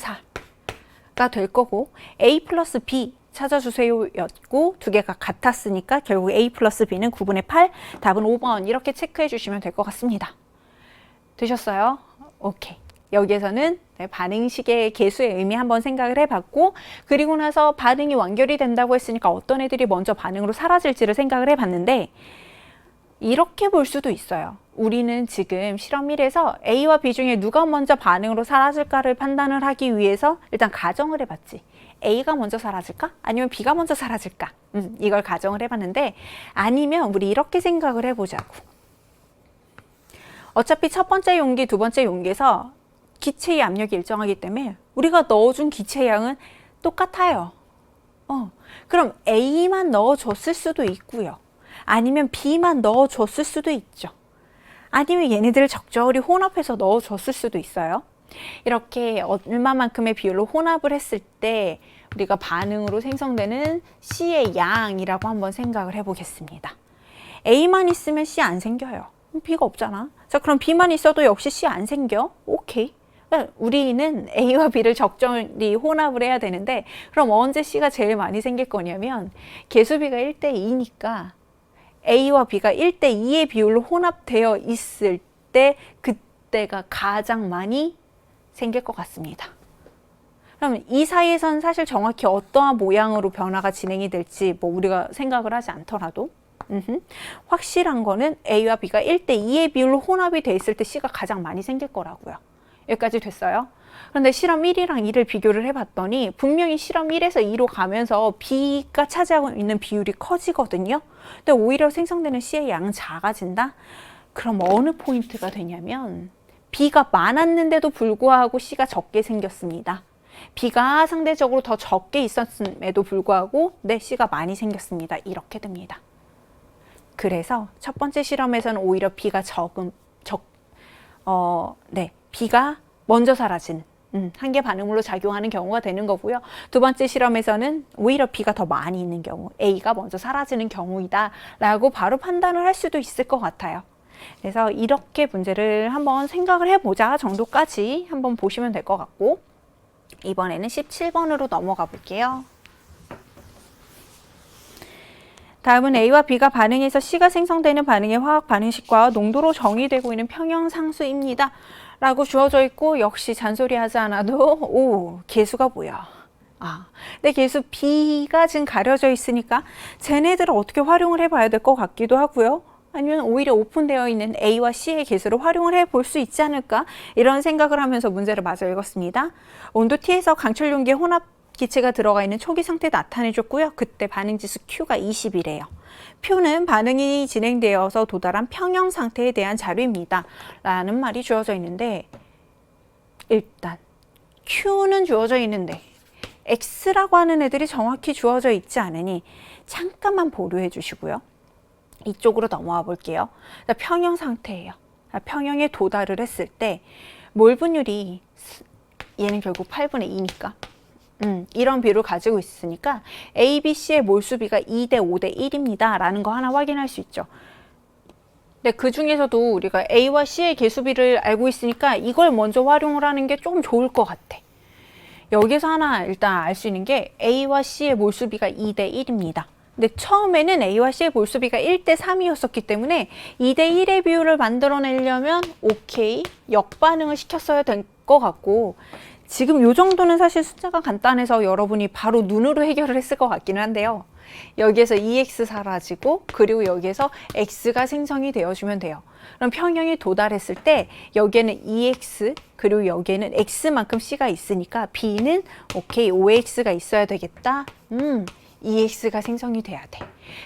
4가 될 거고, A 플러스 B 찾아주세요 였고 두 개가 같았으니까 결국 A 플러스 B는 9분의 8, 답은 5번 이렇게 체크해 주시면 될 것 같습니다. 되셨어요? 오케이. 여기에서는 반응식의 개수의 의미 한번 생각을 해봤고, 그리고 나서 반응이 완결이 된다고 했으니까 어떤 애들이 먼저 반응으로 사라질지를 생각을 해봤는데, 이렇게 볼 수도 있어요. 우리는 지금 실험 1에서 A와 B 중에 누가 먼저 반응으로 사라질까를 판단을 하기 위해서 일단 가정을 해봤지. A가 먼저 사라질까? 아니면 B가 먼저 사라질까? 이걸 가정을 해봤는데, 아니면 우리 이렇게 생각을 해보자고. 어차피 첫 번째 용기, 두 번째 용기에서 기체의 압력이 일정하기 때문에 우리가 넣어준 기체의 양은 똑같아요. 그럼 A만 넣어줬을 수도 있고요. 아니면 B만 넣어줬을 수도 있죠. 아니면 얘네들을 적절히 혼합해서 넣어줬을 수도 있어요. 이렇게 얼마만큼의 비율로 혼합을 했을 때 우리가 반응으로 생성되는 C의 양이라고 한번 생각을 해보겠습니다. A만 있으면 C 안 생겨요. B가 없잖아. 자, 그럼 B만 있어도 역시 C 안 생겨. 오케이. 우리는 A와 B를 적절히 혼합을 해야 되는데, 그럼 언제 C가 제일 많이 생길 거냐면 개수비가 1대2니까 A와 B가 1대2의 비율로 혼합되어 있을 때 그때가 가장 많이 생길 것 같습니다. 그럼 이 사이에선 사실 정확히 어떠한 모양으로 변화가 진행이 될지 우리가 생각을 하지 않더라도 확실한 거는 A와 B가 1대2의 비율로 혼합이 돼 있을 때 C가 가장 많이 생길 거라고요. 여기까지 됐어요? 그런데 실험 1이랑 2를 비교를 해봤더니 분명히 실험 1에서 2로 가면서 B가 차지하고 있는 비율이 커지거든요. 근데 오히려 생성되는 C의 양은 작아진다? 그럼 어느 포인트가 되냐면 B가 많았는데도 불구하고 C가 적게 생겼습니다. B가 상대적으로 더 적게 있었음에도 불구하고 C가 많이 생겼습니다. 이렇게 됩니다. 그래서 첫 번째 실험에서는 오히려 B가 B가 먼저 사라진 한계 반응물로 작용하는 경우가 되는 거고요. 두 번째 실험에서는 오히려 B가 더 많이 있는 경우, A가 먼저 사라지는 경우이다 라고 바로 판단을 할 수도 있을 것 같아요. 그래서 이렇게 문제를 한번 생각을 해보자 정도까지 한번 보시면 될 것 같고, 이번에는 17번으로 넘어가 볼게요. 다음은 A와 B가 반응해서 C가 생성되는 반응의 화학 반응식과 농도로 정의되고 있는 평형상수입니다. 라고 주어져 있고 역시 잔소리 하지 않아도 개수가 뭐야? 근데 개수 B가 지금 가려져 있으니까 쟤네들을 어떻게 활용을 해봐야 될 것 같기도 하고요. 아니면 오히려 오픈되어 있는 A와 C의 개수를 활용을 해볼 수 있지 않을까? 이런 생각을 하면서 문제를 마저 읽었습니다. 온도 T에서 강철 용기의 혼합 기체가 들어가 있는 초기 상태 나타내줬고요. 그때 반응지수 Q가 20이래요. 표는 반응이 진행되어서 도달한 평형 상태에 대한 자료입니다. 라는 말이 주어져 있는데 일단 Q는 주어져 있는데 X라고 하는 애들이 정확히 주어져 있지 않으니 잠깐만 보류해 주시고요. 이쪽으로 넘어와 볼게요. 평형 상태예요. 평형에 도달을 했을 때 몰 분율이 얘는 결국 8분의 2니까 이런 비율을 가지고 있으니까 A, B, C의 몰수비가 2대 5대 1입니다. 라는 거 하나 확인할 수 있죠. 근데 그 중에서도 우리가 A와 C의 개수비를 알고 있으니까 이걸 먼저 활용을 하는 게 조금 좋을 것 같아. 여기서 하나 일단 알 수 있는 게 A와 C의 몰수비가 2대 1입니다. 근데 처음에는 A와 C의 몰수비가 1대 3이었었기 때문에 2대 1의 비율을 만들어내려면 오케이, 역반응을 시켰어야 될 것 같고 지금 요 정도는 사실 숫자가 간단해서 여러분이 바로 눈으로 해결을 했을 것 같기는 한데요. 여기에서 EX 사라지고 그리고 여기에서 X가 생성이 되어주면 돼요. 그럼 평형에 도달했을 때 여기에는 EX 그리고 여기에는 X만큼 C가 있으니까 B는 오케이 5X가 있어야 되겠다. EX가 생성이 돼야 돼.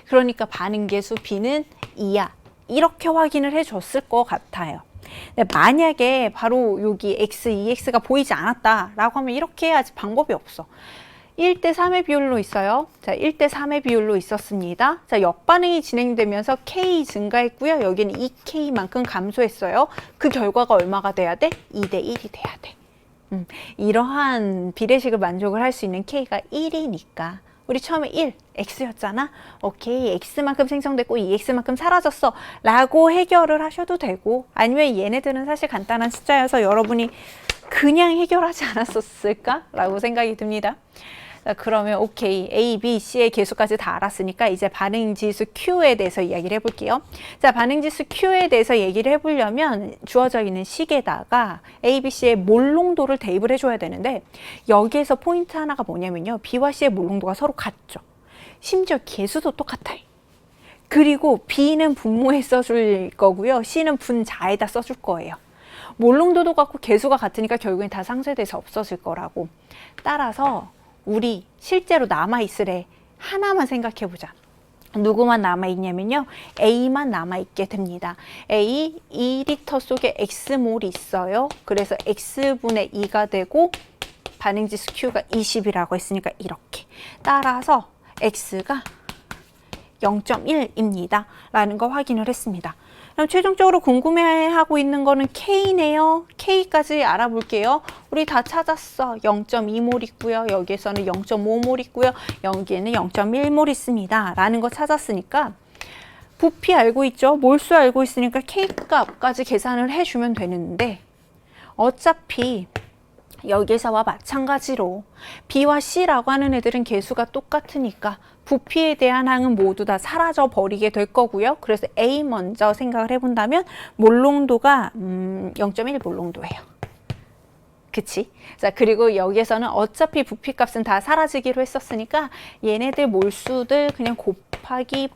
그러니까 반응계수 B는 2야. 이렇게 확인을 해줬을 것 같아요. 만약에 바로 여기 X, EX가 보이지 않았다라고 하면 이렇게 해야지 방법이 없어. 1대 3의 비율로 있어요. 자, 1대 3의 비율로 있었습니다. 자, 역반응이 진행되면서 K 증가했고요. 여기는 2K만큼 감소했어요. 그 결과가 얼마가 돼야 돼? 2대 1이 돼야 돼. 이러한 비례식을 만족을 할 수 있는 K가 1이니까 우리 처음에 1, X였잖아. 오케이, X만큼 생성됐고 2X만큼 사라졌어. 라고 해결을 하셔도 되고 아니면 얘네들은 사실 간단한 숫자여서 여러분이 그냥 해결하지 않았었을까? 라고 생각이 듭니다. 자, 그러면 오케이, A, B, C의 개수까지 다 알았으니까 이제 반응지수 Q에 대해서 이야기를 해볼게요. 자, 반응지수 Q에 대해서 얘기를 해보려면 주어져 있는 식에다가 A, B, C의 몰농도를 대입을 해줘야 되는데 여기에서 포인트 하나가 뭐냐면요. B와 C의 몰농도가 서로 같죠. 심지어 개수도 똑같아요. 그리고 B는 분모에 써줄 거고요. C는 분자에다 써줄 거예요. 몰농도도 같고 개수가 같으니까 결국엔 다 상쇄돼서 없어질 거라고. 따라서 우리 실제로 남아있을 애 하나만 생각해보자. 누구만 남아있냐면요. A만 남아있게 됩니다. A 2리터 속에 X몰이 있어요. 그래서 X분의 2가 되고 반응지수 Q가 20이라고 했으니까 이렇게. 따라서 X가 0.1입니다. 라는 거 확인을 했습니다. 그럼 최종적으로 궁금해하고 있는 거는 K네요. K까지 알아볼게요. 우리 다 찾았어. 0.2몰 있고요. 여기에서는 0.5몰 있고요. 여기에는 0.1몰 있습니다. 라는 거 찾았으니까 부피 알고 있죠? 몰수 알고 있으니까 K값까지 계산을 해주면 되는데 어차피 여기서와 마찬가지로 B와 C라고 하는 애들은 개수가 똑같으니까 부피에 대한 항은 모두 다 사라져 버리게 될 거고요. 그래서 A 먼저 생각을 해본다면 몰농도가 0.1 몰농도예요. 그치? 자, 그리고 여기에서는 어차피 부피값은 다 사라지기로 했었으니까 얘네들 몰수들 그냥 곱하기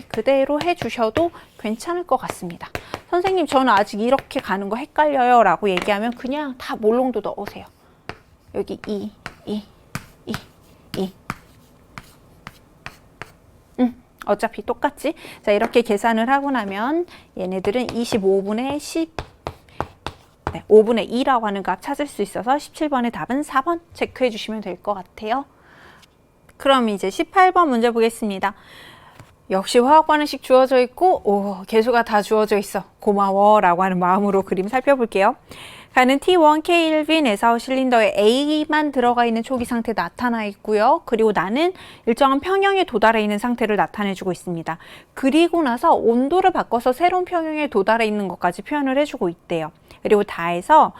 그대로 해주셔도 괜찮을 것 같습니다. 선생님, 저는 아직 이렇게 가는 거 헷갈려요 라고 얘기하면 그냥 다 몰농도 넣으세요. 여기 2. 어차피 똑같지? 자, 이렇게 계산을 하고 나면 얘네들은 25분의 5분의 2라고 하는 값 찾을 수 있어서 17번의 답은 4번 체크해 주시면 될 것 같아요. 그럼 이제 18번 문제 보겠습니다. 역시 화학 반응식 주어져 있고 개수가 다 주어져 있어. 고마워 라고 하는 마음으로 그림 살펴볼게요. 가는 T1 K1빈 에서 실린더에 A만 들어가 있는 초기 상태 나타나 있고요. 그리고 나는 일정한 평형에 도달해 있는 상태를 나타내주고 있습니다. 그리고 나서 온도를 바꿔서 새로운 평형에 도달해 있는 것까지 표현을 해주고 있대요. 그리고 다 해서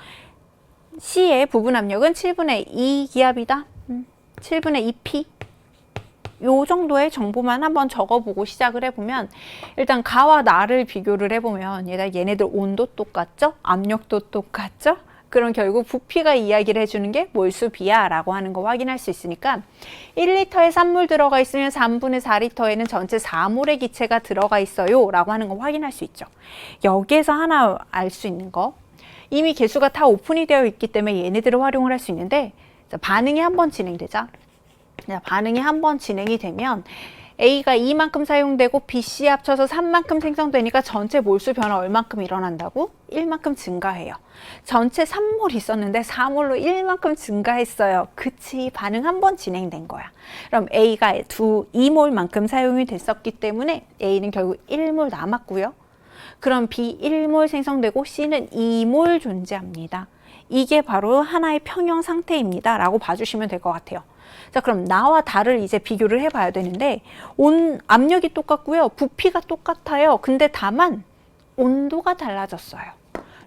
C의 부분 압력은 7분의 2 기압이다. 7분의 2P. 요 정도의 정보만 한번 적어보고 시작을 해보면 일단 가와 나를 비교를 해보면 얘네들 온도 똑같죠? 압력도 똑같죠? 그럼 결국 부피가 이야기를 해주는 게 몰수비야 라고 하는 거 확인할 수 있으니까 1리터에 산물 들어가 있으면 3분의 4리터에는 전체 4몰의 기체가 들어가 있어요 라고 하는 거 확인할 수 있죠. 여기에서 하나 알 수 있는 거, 이미 개수가 다 오픈이 되어 있기 때문에 얘네들을 활용을 할 수 있는데, 반응이 한번 진행되자. 반응이 한번 진행이 되면 A가 2만큼 사용되고 B, C 합쳐서 3만큼 생성되니까 전체 몰수 변화 얼만큼 일어난다고? 1만큼 증가해요. 전체 3몰 있었는데 4몰로 1만큼 증가했어요. 그치, 반응 한번 진행된 거야. 그럼 A가 2몰만큼 사용이 됐었기 때문에 A는 결국 1몰 남았고요. 그럼 B 1몰 생성되고 C는 2몰 존재합니다. 이게 바로 하나의 평형 상태입니다 라고 봐주시면 될 것 같아요. 자, 그럼 나와 다를 이제 비교를 해봐야 되는데, 압력이 똑같고요, 부피가 똑같아요. 근데 다만 온도가 달라졌어요.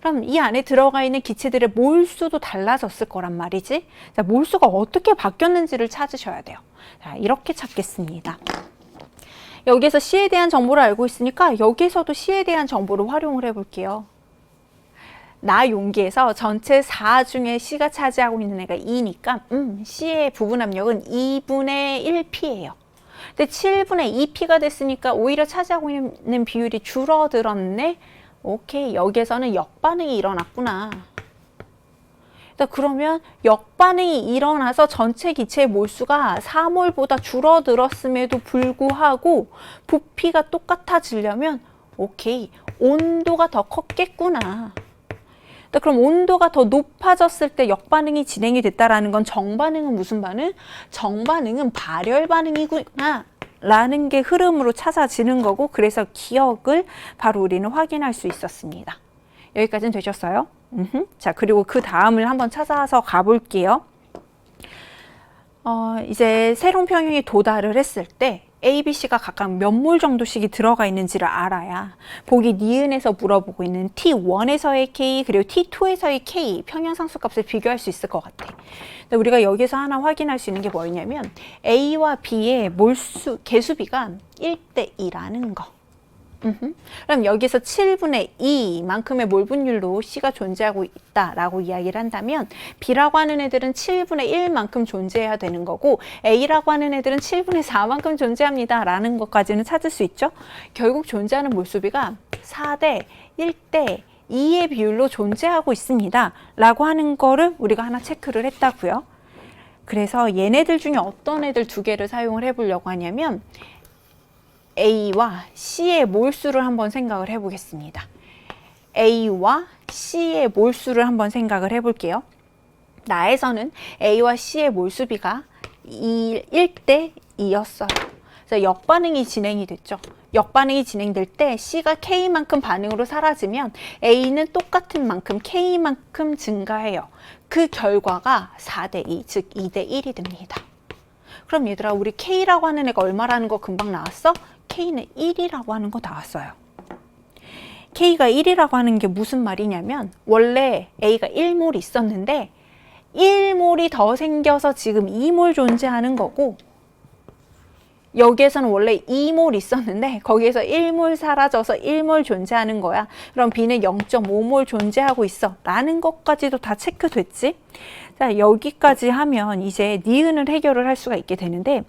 그럼 이 안에 들어가 있는 기체들의 몰수도 달라졌을 거란 말이지. 자, 몰수가 어떻게 바뀌었는지를 찾으셔야 돼요. 자, 이렇게 찾겠습니다. 여기에서 C에 대한 정보를 알고 있으니까 여기에서도 C에 대한 정보를 활용을 해볼게요. 나 용기에서 전체 4 중에 C가 차지하고 있는 애가 2니까 C의 부분 압력은 2분의 1P예요. 근데 7분의 2P가 됐으니까 오히려 차지하고 있는 비율이 줄어들었네. 오케이, 여기에서는 역반응이 일어났구나. 그러면 역반응이 일어나서 전체 기체의 몰수가 4몰보다 줄어들었음에도 불구하고 부피가 똑같아지려면 오케이, 온도가 더 컸겠구나. 그럼 온도가 더 높아졌을 때 역반응이 진행이 됐다라는 건 정반응은 무슨 반응? 정반응은 발열 반응이구나 라는 게 흐름으로 찾아지는 거고, 그래서 기억을 바로 우리는 확인할 수 있었습니다. 여기까지는 되셨어요? 자, 그리고 그 다음을 한번 찾아서 가볼게요. 이제 세론 평형에 도달을 했을 때 A, B, C가 각각 몇 몰 정도씩이 들어가 있는지를 알아야 보기 니은에서 물어보고 있는 T1에서의 K 그리고 T2에서의 K 평형상수값을 비교할 수 있을 것 같아. 근데 우리가 여기서 하나 확인할 수 있는 게 뭐냐면 A와 B의 몰수 개수비가 1대 2라는 거. 그럼 여기서 7분의 2만큼의 몰 분율로 C가 존재하고 있다라고 이야기를 한다면 B라고 하는 애들은 7분의 1만큼 존재해야 되는 거고 A라고 하는 애들은 7분의 4만큼 존재합니다 라는 것까지는 찾을 수 있죠. 결국 존재하는 몰수비가 4대 1대 2의 비율로 존재하고 있습니다 라고 하는 거를 우리가 하나 체크를 했다고요. 그래서 얘네들 중에 어떤 애들 두 개를 사용을 해보려고 하냐면 A와 C의 몰수를 한번 생각을 해보겠습니다. A와 C의 몰수를 한번 생각을 해볼게요. 나에서는 A와 C의 몰수비가 1대 2였어요. 그래서 역반응이 진행이 됐죠. 역반응이 진행될 때 C가 K만큼 반응으로 사라지면 A는 똑같은 만큼 K만큼 증가해요. 그 결과가 4대 2, 즉 2대 1이 됩니다. 그럼 얘들아, 우리 K라고 하는 애가 얼마라는 거 금방 나왔어? K는 1이라고 하는 거 나왔어요. K가 1이라고 하는 게 무슨 말이냐면 원래 A가 1몰 있었는데 1몰이 더 생겨서 지금 2몰 존재하는 거고, 여기에서는 원래 2몰 있었는데 거기에서 1몰 사라져서 1몰 존재하는 거야. 그럼 B는 0.5몰 존재하고 있어 라는 것까지도 다 체크됐지? 자, 여기까지 하면 이제 니은을 해결을 할 수가 있게 되는데,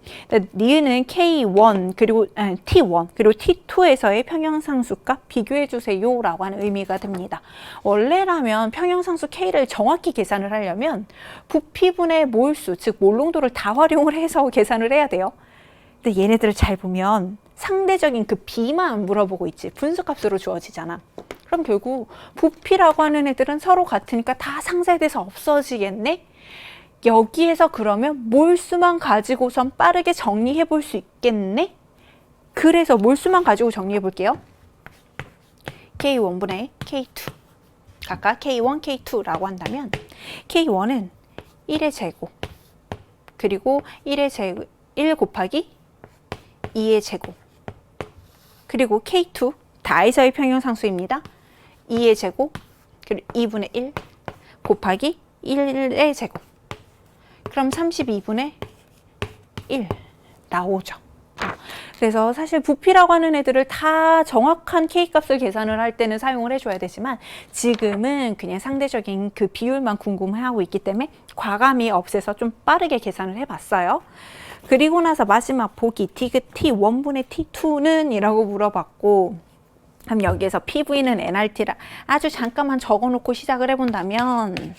니은은 K1 그리고 T1 그리고 T2에서의 평형상수값 비교해 주세요 라고 하는 의미가 됩니다. 원래라면 평형상수 K를 정확히 계산을 하려면 부피분의 몰수, 즉 몰농도를 다 활용을 해서 계산을 해야 돼요. 근데 얘네들을 잘 보면 상대적인 그 B만 물어보고 있지, 분수값으로 주어지잖아. 그럼 결국 부피라고 하는 애들은 서로 같으니까 다 상쇄돼서 없어지겠네? 여기에서 그러면 몰수만 가지고선 빠르게 정리해 볼 수 있겠네? 그래서 몰수만 가지고 정리해 볼게요. K1분의 K2 각각 K1, K2라고 한다면 K1은 1의 제곱 그리고 1 곱하기 2의 제곱 그리고 K2 다에서의 평형상수입니다. 2의 제곱 그리고 2분의 1 곱하기 1의 제곱, 그럼 32분의 1 나오죠. 그래서 사실 부피라고 하는 애들을 다 정확한 K값을 계산을 할 때는 사용을 해줘야 되지만 지금은 그냥 상대적인 그 비율만 궁금해하고 있기 때문에 과감히 없애서 좀 빠르게 계산을 해봤어요. 그리고 나서 마지막 보기 T1분의 T2는 이라고 물어봤고, 그럼 여기에서 PV는 nRT라 아주 잠깐만 적어놓고 시작을 해본다면,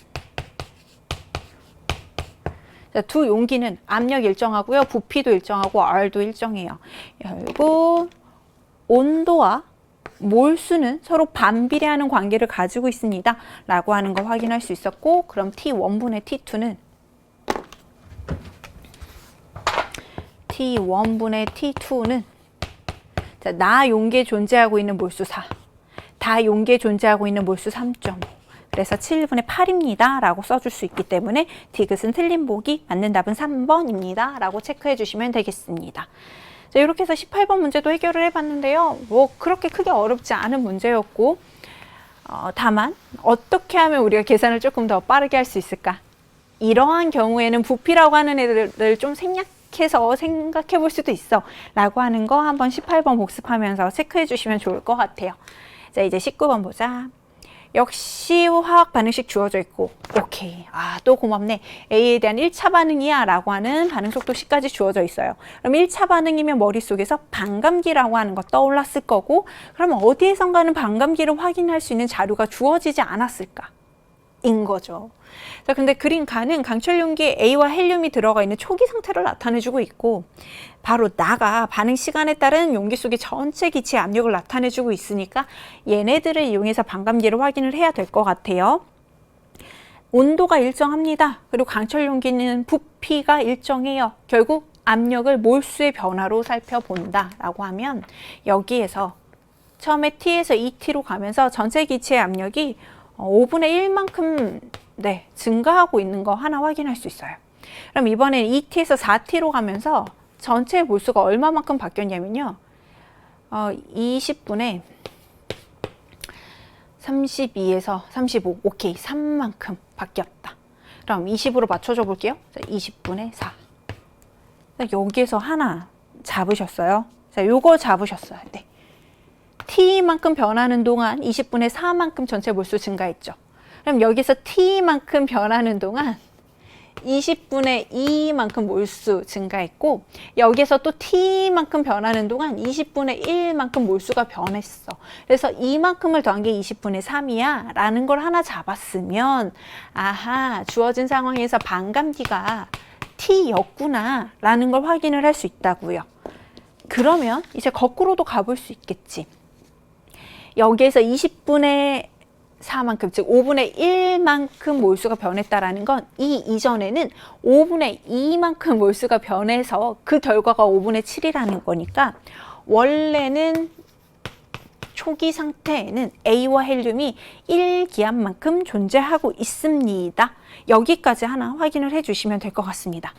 두 용기는 압력 일정하고요, 부피도 일정하고 R도 일정해요. 그리고 온도와 몰수는 서로 반비례하는 관계를 가지고 있습니다 라고 하는 거 확인할 수 있었고, 그럼 T1분의 T2는 자, 나 용기에 존재하고 있는 몰수 4, 다 용기에 존재하고 있는 몰수 3.5, 그래서 7분의 8입니다 라고 써줄 수 있기 때문에 디귿은 틀린 보기, 맞는 답은 3번입니다 라고 체크해 주시면 되겠습니다. 자, 이렇게 해서 18번 문제도 해결을 해봤는데요. 뭐 그렇게 크게 어렵지 않은 문제였고, 다만 어떻게 하면 우리가 계산을 조금 더 빠르게 할 수 있을까? 이러한 경우에는 부피라고 하는 애들을 좀 생략해서 생각해 볼 수도 있어 라고 하는 거 한번 18번 복습하면서 체크해 주시면 좋을 것 같아요. 자, 이제 19번 보자. 역시 화학 반응식 주어져 있고, 오케이. 또 고맙네. A에 대한 1차 반응이야 라고 하는 반응 속도 C까지 주어져 있어요. 그럼 1차 반응이면 머릿속에서 반감기라고 하는 거 떠올랐을 거고, 그러면 어디에선가는 반감기를 확인할 수 있는 자료가 주어지지 않았을까? 인 거죠. 자, 근데 그림가는 강철 용기에 A와 헬륨이 들어가 있는 초기 상태를 나타내주고 있고, 바로 나가 반응 시간에 따른 용기 속의 전체 기체의 압력을 나타내주고 있으니까 얘네들을 이용해서 반감기를 확인을 해야 될 것 같아요. 온도가 일정합니다. 그리고 강철 용기는 부피가 일정해요. 결국 압력을 몰수의 변화로 살펴본다 라고 하면 여기에서 처음에 T에서 2T로 가면서 전체 기체의 압력이 5분의 1만큼 증가하고 있는 거 하나 확인할 수 있어요. 그럼 이번엔 2T에서 4T로 가면서 전체 몰수가 얼마만큼 바뀌었냐면요. 20분의 32에서 35, 오케이, 3만큼 바뀌었다. 그럼 20으로 맞춰줘 볼게요. 자, 20분의 4. 자, 여기에서 하나 잡으셨어요. 자, 요거 잡으셨어요. 네. T만큼 변하는 동안 20분의 4만큼 전체 몰수 증가했죠. 그럼 여기서 T만큼 변하는 동안 20분의 2만큼 몰수 증가했고, 여기서 또 T만큼 변하는 동안 20분의 1만큼 몰수가 변했어. 그래서 이만큼을 더한 게 20분의 3이야 라는 걸 하나 잡았으면, 아하, 주어진 상황에서 반감기가 T였구나 라는 걸 확인을 할 수 있다고요. 그러면 이제 거꾸로도 가볼 수 있겠지. 여기에서 20분의 4만큼, 즉 5분의 1만큼 몰수가 변했다라는 건 이 이전에는 5분의 2만큼 몰수가 변해서 그 결과가 5분의 7이라는 거니까, 원래는 초기 상태에는 A와 헬륨이 1기압만큼 존재하고 있습니다. 여기까지 하나 확인을 해주시면 될 것 같습니다.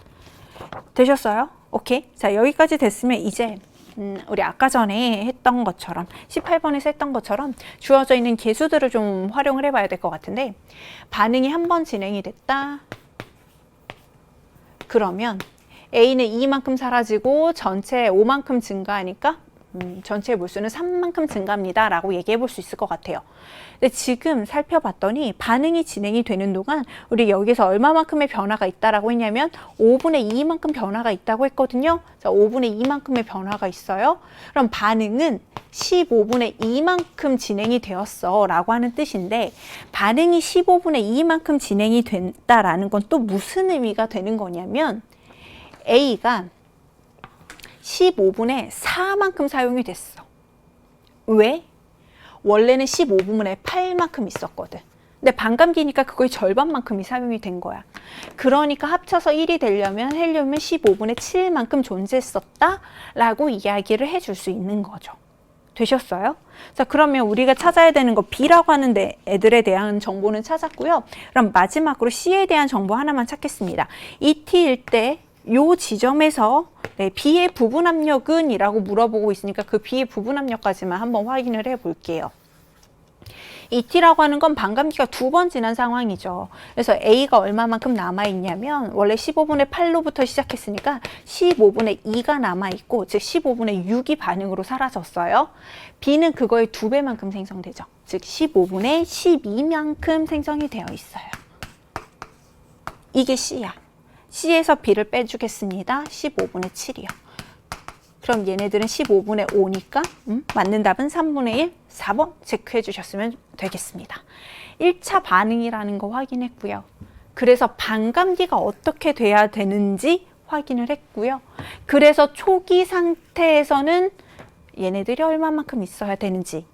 되셨어요? 오케이. 자, 여기까지 됐으면 이제 우리 아까 전에 했던 것처럼 18번에서 했던 것처럼 주어져 있는 계수들을 좀 활용을 해봐야 될 것 같은데, 반응이 한 번 진행이 됐다. 그러면 A는 2만큼 사라지고 전체 5만큼 증가하니까 전체 몰수는 3만큼 증가합니다 라고 얘기해 볼 수 있을 것 같아요. 근데 지금 살펴봤더니 반응이 진행이 되는 동안 우리 여기서 얼마만큼의 변화가 있다라고 했냐면 5분의 2만큼 변화가 있다고 했거든요. 자, 5분의 2만큼의 변화가 있어요. 그럼 반응은 15분의 2만큼 진행이 되었어 라고 하는 뜻인데, 반응이 15분의 2만큼 진행이 된다라는 건 또 무슨 의미가 되는 거냐면, A가 15분의 4만큼 사용이 됐어. 왜? 원래는 15분의 8만큼 있었거든. 근데 반감기니까 그거의 절반만큼이 사용이 된 거야. 그러니까 합쳐서 1이 되려면 헬륨은 15분의 7만큼 존재했었다 라고 이야기를 해줄 수 있는 거죠. 되셨어요? 자, 그러면 우리가 찾아야 되는 거 B라고 하는 애들에 대한 정보는 찾았고요. 그럼 마지막으로 C에 대한 정보 하나만 찾겠습니다. 2T일 때 요 지점에서 B의 부분 압력은 이라고 물어보고 있으니까 그 B의 부분 압력까지만 한번 확인을 해 볼게요. 이 t라고 하는 건 반감기가 2번 지난 상황이죠. 그래서 a가 얼마만큼 남아있냐면 원래 15분의 8로부터 시작했으니까 15분의 2가 남아있고 즉 15분의 6이 반응으로 사라졌어요. b는 그거의 2배만큼 생성되죠. 즉 15분의 12만큼 생성이 되어 있어요. 이게 c야. c에서 b를 빼주겠습니다. 15분의 7이요. 그럼 얘네들은 15분의 5니까 맞는 답은 3분의 1, 4번 체크해 주셨으면 되겠습니다. 1차 반응이라는 거 확인했고요. 그래서 반감기가 어떻게 돼야 되는지 확인을 했고요. 그래서 초기 상태에서는 얘네들이 얼마만큼 있어야 되는지를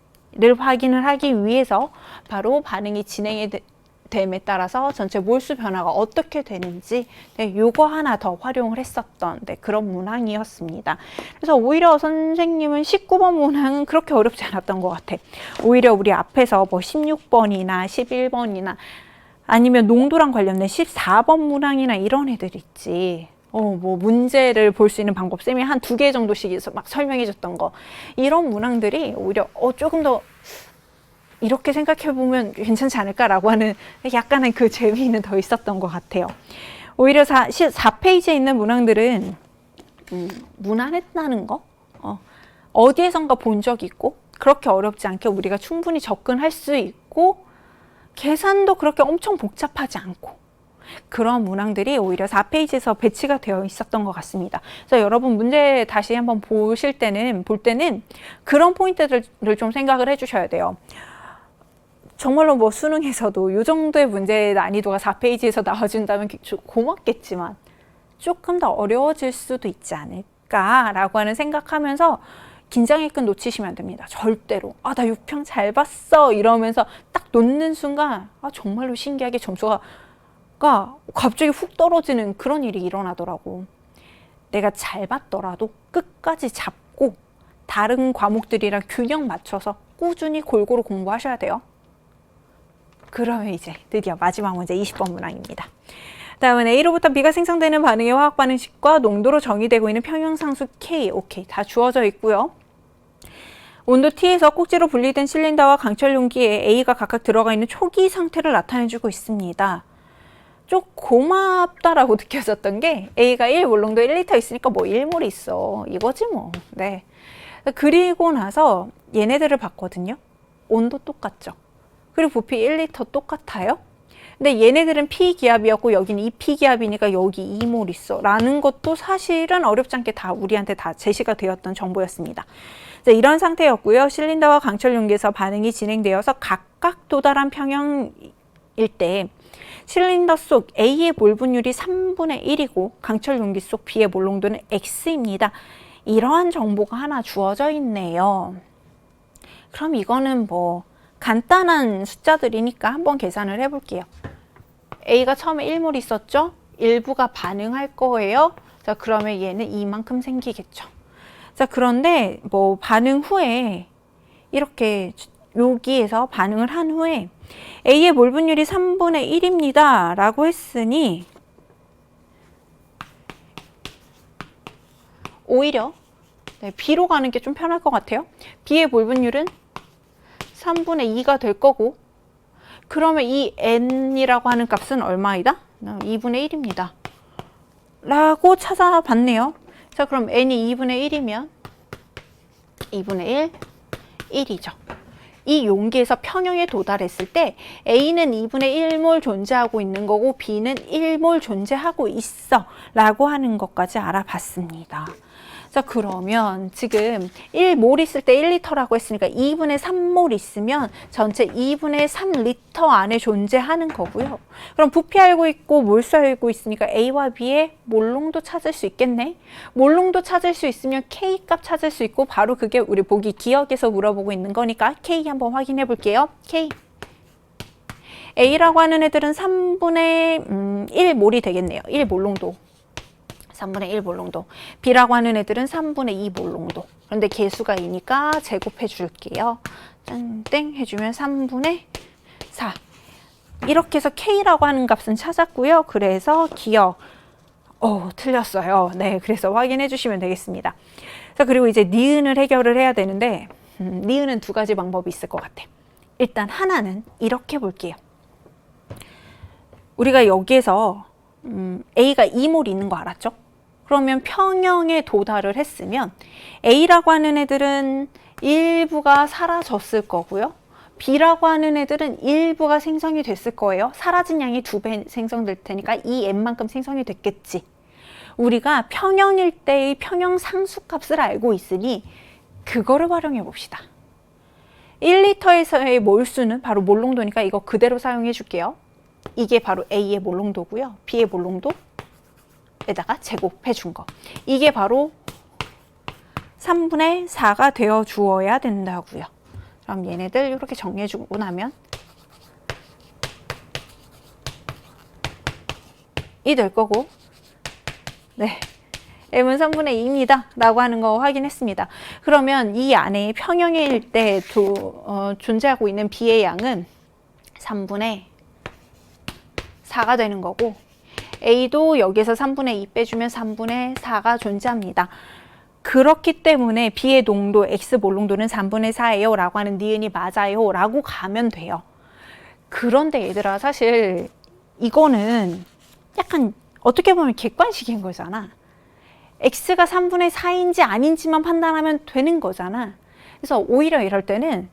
확인을 하기 위해서 바로 반응이 진행이 됨에 따라서 전체 몰수 변화가 어떻게 되는지 요거 하나 더 활용을 했었던 그런 문항이었습니다. 그래서 오히려 선생님은 19번 문항은 그렇게 어렵지 않았던 것 같아. 오히려 우리 앞에서 뭐 16번이나 11번이나 아니면 농도랑 관련된 14번 문항이나 이런 애들 있지. 뭐 문제를 볼 수 있는 방법 쌤이 한 2개 정도씩 막 설명해 줬던 거 이런 문항들이 오히려 조금 더 이렇게 생각해보면 괜찮지 않을까라고 하는 약간의 그 재미는 더 있었던 것 같아요. 오히려 4페이지에 있는 문항들은 무난했다는 거? 어디에선가 본 적 있고 그렇게 어렵지 않게 우리가 충분히 접근할 수 있고 계산도 그렇게 엄청 복잡하지 않고 그런 문항들이 오히려 4페이지에서 배치가 되어 있었던 것 같습니다. 그래서 여러분 문제 다시 한번 볼 때는 그런 포인트들을 좀 생각을 해주셔야 돼요. 정말로 뭐 수능에서도 이 정도의 문제의 난이도가 4페이지에서 나와준다면 고맙겠지만 조금 더 어려워질 수도 있지 않을까라고 하는 생각하면서 긴장의 끈 놓치시면 안 됩니다. 절대로. 나 6평 잘 봤어 이러면서 딱 놓는 순간 정말로 신기하게 점수가 갑자기 훅 떨어지는 그런 일이 일어나더라고. 내가 잘 봤더라도 끝까지 잡고 다른 과목들이랑 균형 맞춰서 꾸준히 골고루 공부하셔야 돼요. 그러면 이제 드디어 마지막 문제 20번 문항입니다. 다음은 A로부터 B가 생성되는 반응의 화학 반응식과 농도로 정의되고 있는 평형상수 K, 오케이 다 주어져 있고요. 온도 T에서 꼭지로 분리된 실린더와 강철 용기에 A가 각각 들어가 있는 초기 상태를 나타내주고 있습니다. 좀 고맙다라고 느껴졌던 게 A가 1몰롱도 1리터 있으니까 뭐 1몰이 있어 이거지 뭐. 네. 그리고 나서 얘네들을 봤거든요. 온도 똑같죠. 그리고 부피 1리터 똑같아요. 근데 얘네들은 P기압이었고 여기는 2P기압이니까 여기 2몰 있어 라는 것도 사실은 어렵지 않게 다 우리한테 다 제시가 되었던 정보였습니다. 이런 상태였고요. 실린더와 강철 용기에서 반응이 진행되어서 각각 도달한 평형일 때 실린더 속 A의 몰 분율이 3분의 1이고 강철 용기 속 B의 몰농도는 X입니다. 이러한 정보가 하나 주어져 있네요. 그럼 이거는 뭐 간단한 숫자들이니까 한번 계산을 해볼게요. A가 처음에 1몰 있었죠? 일부가 반응할 거예요. 자, 그러면 얘는 이만큼 생기겠죠. 자, 그런데 뭐 반응 후에 이렇게 여기에서 반응을 한 후에 A의 몰 분율이 3분의 1입니다. 라고 했으니 오히려 B로 가는 게 좀 편할 것 같아요. B의 몰 분율은 3분의 2가 될 거고 그러면 이 N이라고 하는 값은 얼마이다? 2분의 1입니다. 라고 찾아봤네요. 자, 그럼 N이 2분의 1이면 2분의 1, 1이죠. 이 용기에서 평형에 도달했을 때 A는 2분의 1몰 존재하고 있는 거고 B는 1몰 존재하고 있어 라고 하는 것까지 알아봤습니다. 자, 그러면 지금 1몰 있을 때 1리터라고 했으니까 2분의 3몰 있으면 전체 2분의 3리터 안에 존재하는 거고요. 그럼 부피 알고 있고 몰수 알고 있으니까 A와 B의 몰농도 찾을 수 있겠네. 몰농도 찾을 수 있으면 K 값 찾을 수 있고 바로 그게 우리 보기 기억에서 물어보고 있는 거니까 K 한번 확인해 볼게요. K. A라고 하는 애들은 3분의 1몰이 되겠네요. 1몰농도. 3분의 1 몰농도. B라고 하는 애들은 3분의 2 몰농도. 그런데 개수가 2니까 제곱해 줄게요. 땡 해주면 3분의 4. 이렇게 해서 K라고 하는 값은 찾았고요. 그래서 기억. 틀렸어요. 네, 그래서 확인해 주시면 되겠습니다. 자, 그리고 이제 니은을 해결을 해야 되는데 니은은 두 가지 방법이 있을 것 같아. 일단 하나는 이렇게 볼게요. 우리가 여기에서 A가 2몰 있는 거 알았죠? 그러면 평형에 도달을 했으면 A라고 하는 애들은 일부가 사라졌을 거고요. B라고 하는 애들은 일부가 생성이 됐을 거예요. 사라진 양이 2배 생성될 테니까 이 M만큼 생성이 됐겠지. 우리가 평형일 때의 평형 상수값을 알고 있으니 그거를 활용해 봅시다. 1리터에서의 몰수는 바로 몰농도니까 이거 그대로 사용해 줄게요. 이게 바로 A의 몰농도고요. B의 몰농도에다가 제곱해 준 거. 이게 바로 3분의 4가 되어 주어야 된다고요. 그럼 얘네들 이렇게 정리해 주고 나면 이 될 거고, 네, M은 3분의 2입니다 라고 하는 거 확인했습니다. 그러면 이 안에 평형일 때 존재하고 있는 B의 양은 3분의 4가 되는 거고, A도 여기에서 3분의 2 빼주면 3분의 4가 존재합니다. 그렇기 때문에 B의 농도, X 몰농도는 3분의 4예요 라고 하는 니은이 맞아요 라고 가면 돼요. 그런데 얘들아, 사실 이거는 약간 어떻게 보면 객관식인 거잖아. X가 3분의 4인지 아닌지만 판단하면 되는 거잖아. 그래서 오히려 이럴 때는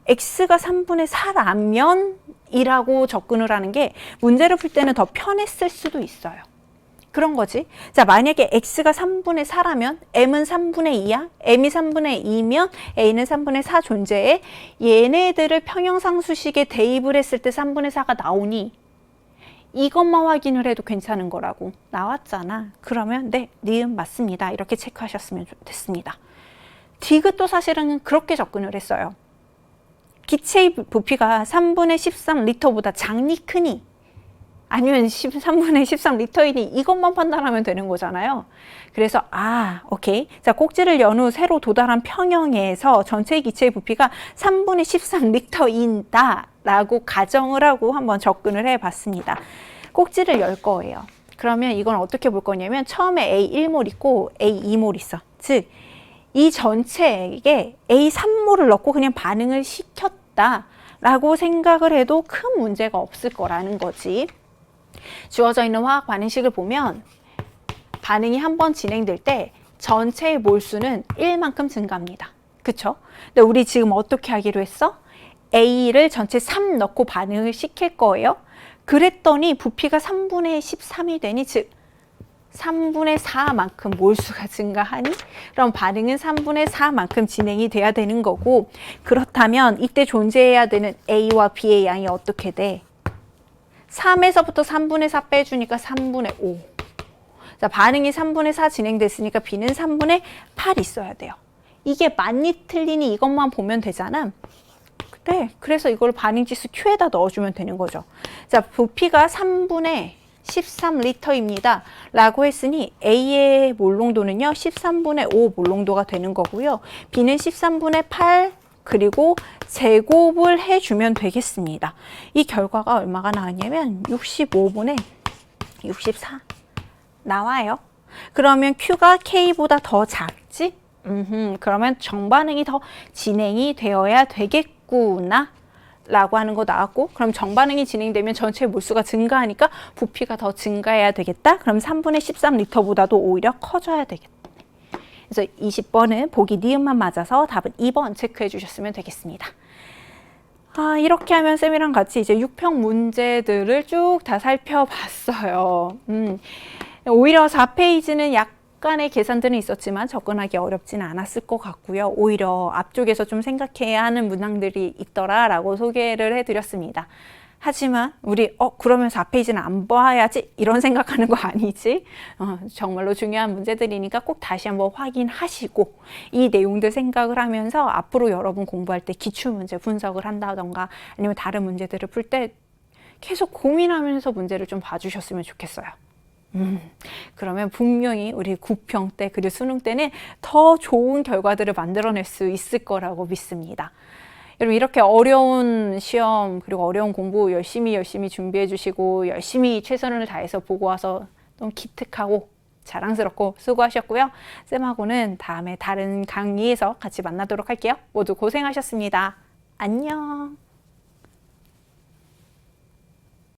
X가 3분의 4라면 이라고 접근을 하는 게 문제를 풀 때는 더 편했을 수도 있어요. 그런 거지. 자, 만약에 X가 3분의 4라면 M은 3분의 2야. M이 3분의 2면 A는 3분의 4 존재해. 얘네들을 평형상수식에 대입을 했을 때 3분의 4가 나오니 이것만 확인을 해도 괜찮은 거라고 나왔잖아. 그러면 네, 니은 맞습니다. 이렇게 체크하셨으면 됐습니다. 디귿도 사실은 그렇게 접근을 했어요. 기체의 부피가 3분의 13리터보다 작니 크니 아니면 3분의 13리터이니 이것만 판단하면 되는 거잖아요. 그래서 오케이. 자, 꼭지를 연 후 새로 도달한 평형에서 전체 기체의 부피가 3분의 13리터인다 라고 가정을 하고 한번 접근을 해봤습니다. 꼭지를 열 거예요. 그러면 이건 어떻게 볼 거냐면 처음에 A1몰 있고 A2몰 있어. 즉, 이 전체에 A3몰을 넣고 그냥 반응을 시켰다 라고 생각을 해도 큰 문제가 없을 거라는 거지. 주어져 있는 화학 반응식을 보면 반응이 한번 진행될 때 전체의 몰수는 1만큼 증가합니다. 그쵸? 근데 우리 지금 어떻게 하기로 했어? A를 전체 3 넣고 반응을 시킬 거예요. 그랬더니 부피가 3분의 13이 되니 즉 3분의 4만큼 몰수가 증가하니 그럼 반응은 3분의 4만큼 진행이 돼야 되는 거고, 그렇다면 이때 존재해야 되는 A와 B의 양이 어떻게 돼? 3에서부터 3분의 4 빼주니까 3분의 5. 자, 반응이 3분의 4 진행됐으니까 B는 3분의 8 있어야 돼요. 이게 맞니 틀리니 이것만 보면 되잖아. 네, 그래서 이걸 반응지수 Q에다 넣어주면 되는 거죠. 자, 부피가 3분의 13리터입니다 라고 했으니 A의 몰농도는요 13분의 5 몰농도가 되는 거고요. B는 13분의 8 그리고 제곱을 해주면 되겠습니다. 이 결과가 얼마가 나왔냐면 65분의 64 나와요. 그러면 Q가 K보다 더 작지? 그러면 정반응이 더 진행이 되어야 되겠구나 라고 하는 거 나왔고, 그럼 정반응이 진행되면 전체 몰수가 증가하니까 부피가 더 증가해야 되겠다. 그럼 3분의 13리터보다도 오히려 커져야 되겠다. 그래서 20번은 보기 니은만 맞아서 답은 2번 체크해 주셨으면 되겠습니다. 이렇게 하면 쌤이랑 같이 이제 6평 문제들을 쭉 다 살펴봤어요. 오히려 4페이지는 약간의 계산들은 있었지만 접근하기 어렵지는 않았을 것 같고요. 오히려 앞쪽에서 좀 생각해야 하는 문항들이 있더라라고 소개를 해드렸습니다. 하지만 우리 그러면 4페이지는 안 봐야지 이런 생각하는 거 아니지? 정말로 중요한 문제들이니까 꼭 다시 한번 확인하시고 이 내용들 생각을 하면서 앞으로 여러분 공부할 때 기출문제 분석을 한다던가 아니면 다른 문제들을 풀 때 계속 고민하면서 문제를 좀 봐주셨으면 좋겠어요. 그러면 분명히 우리 구평 때 그리고 수능 때는 더 좋은 결과들을 만들어낼 수 있을 거라고 믿습니다. 여러분 이렇게 어려운 시험 그리고 어려운 공부 열심히 준비해 주시고 열심히 최선을 다해서 보고 와서 너무 기특하고 자랑스럽고 수고하셨고요. 쌤하고는 다음에 다른 강의에서 같이 만나도록 할게요. 모두 고생하셨습니다. 안녕.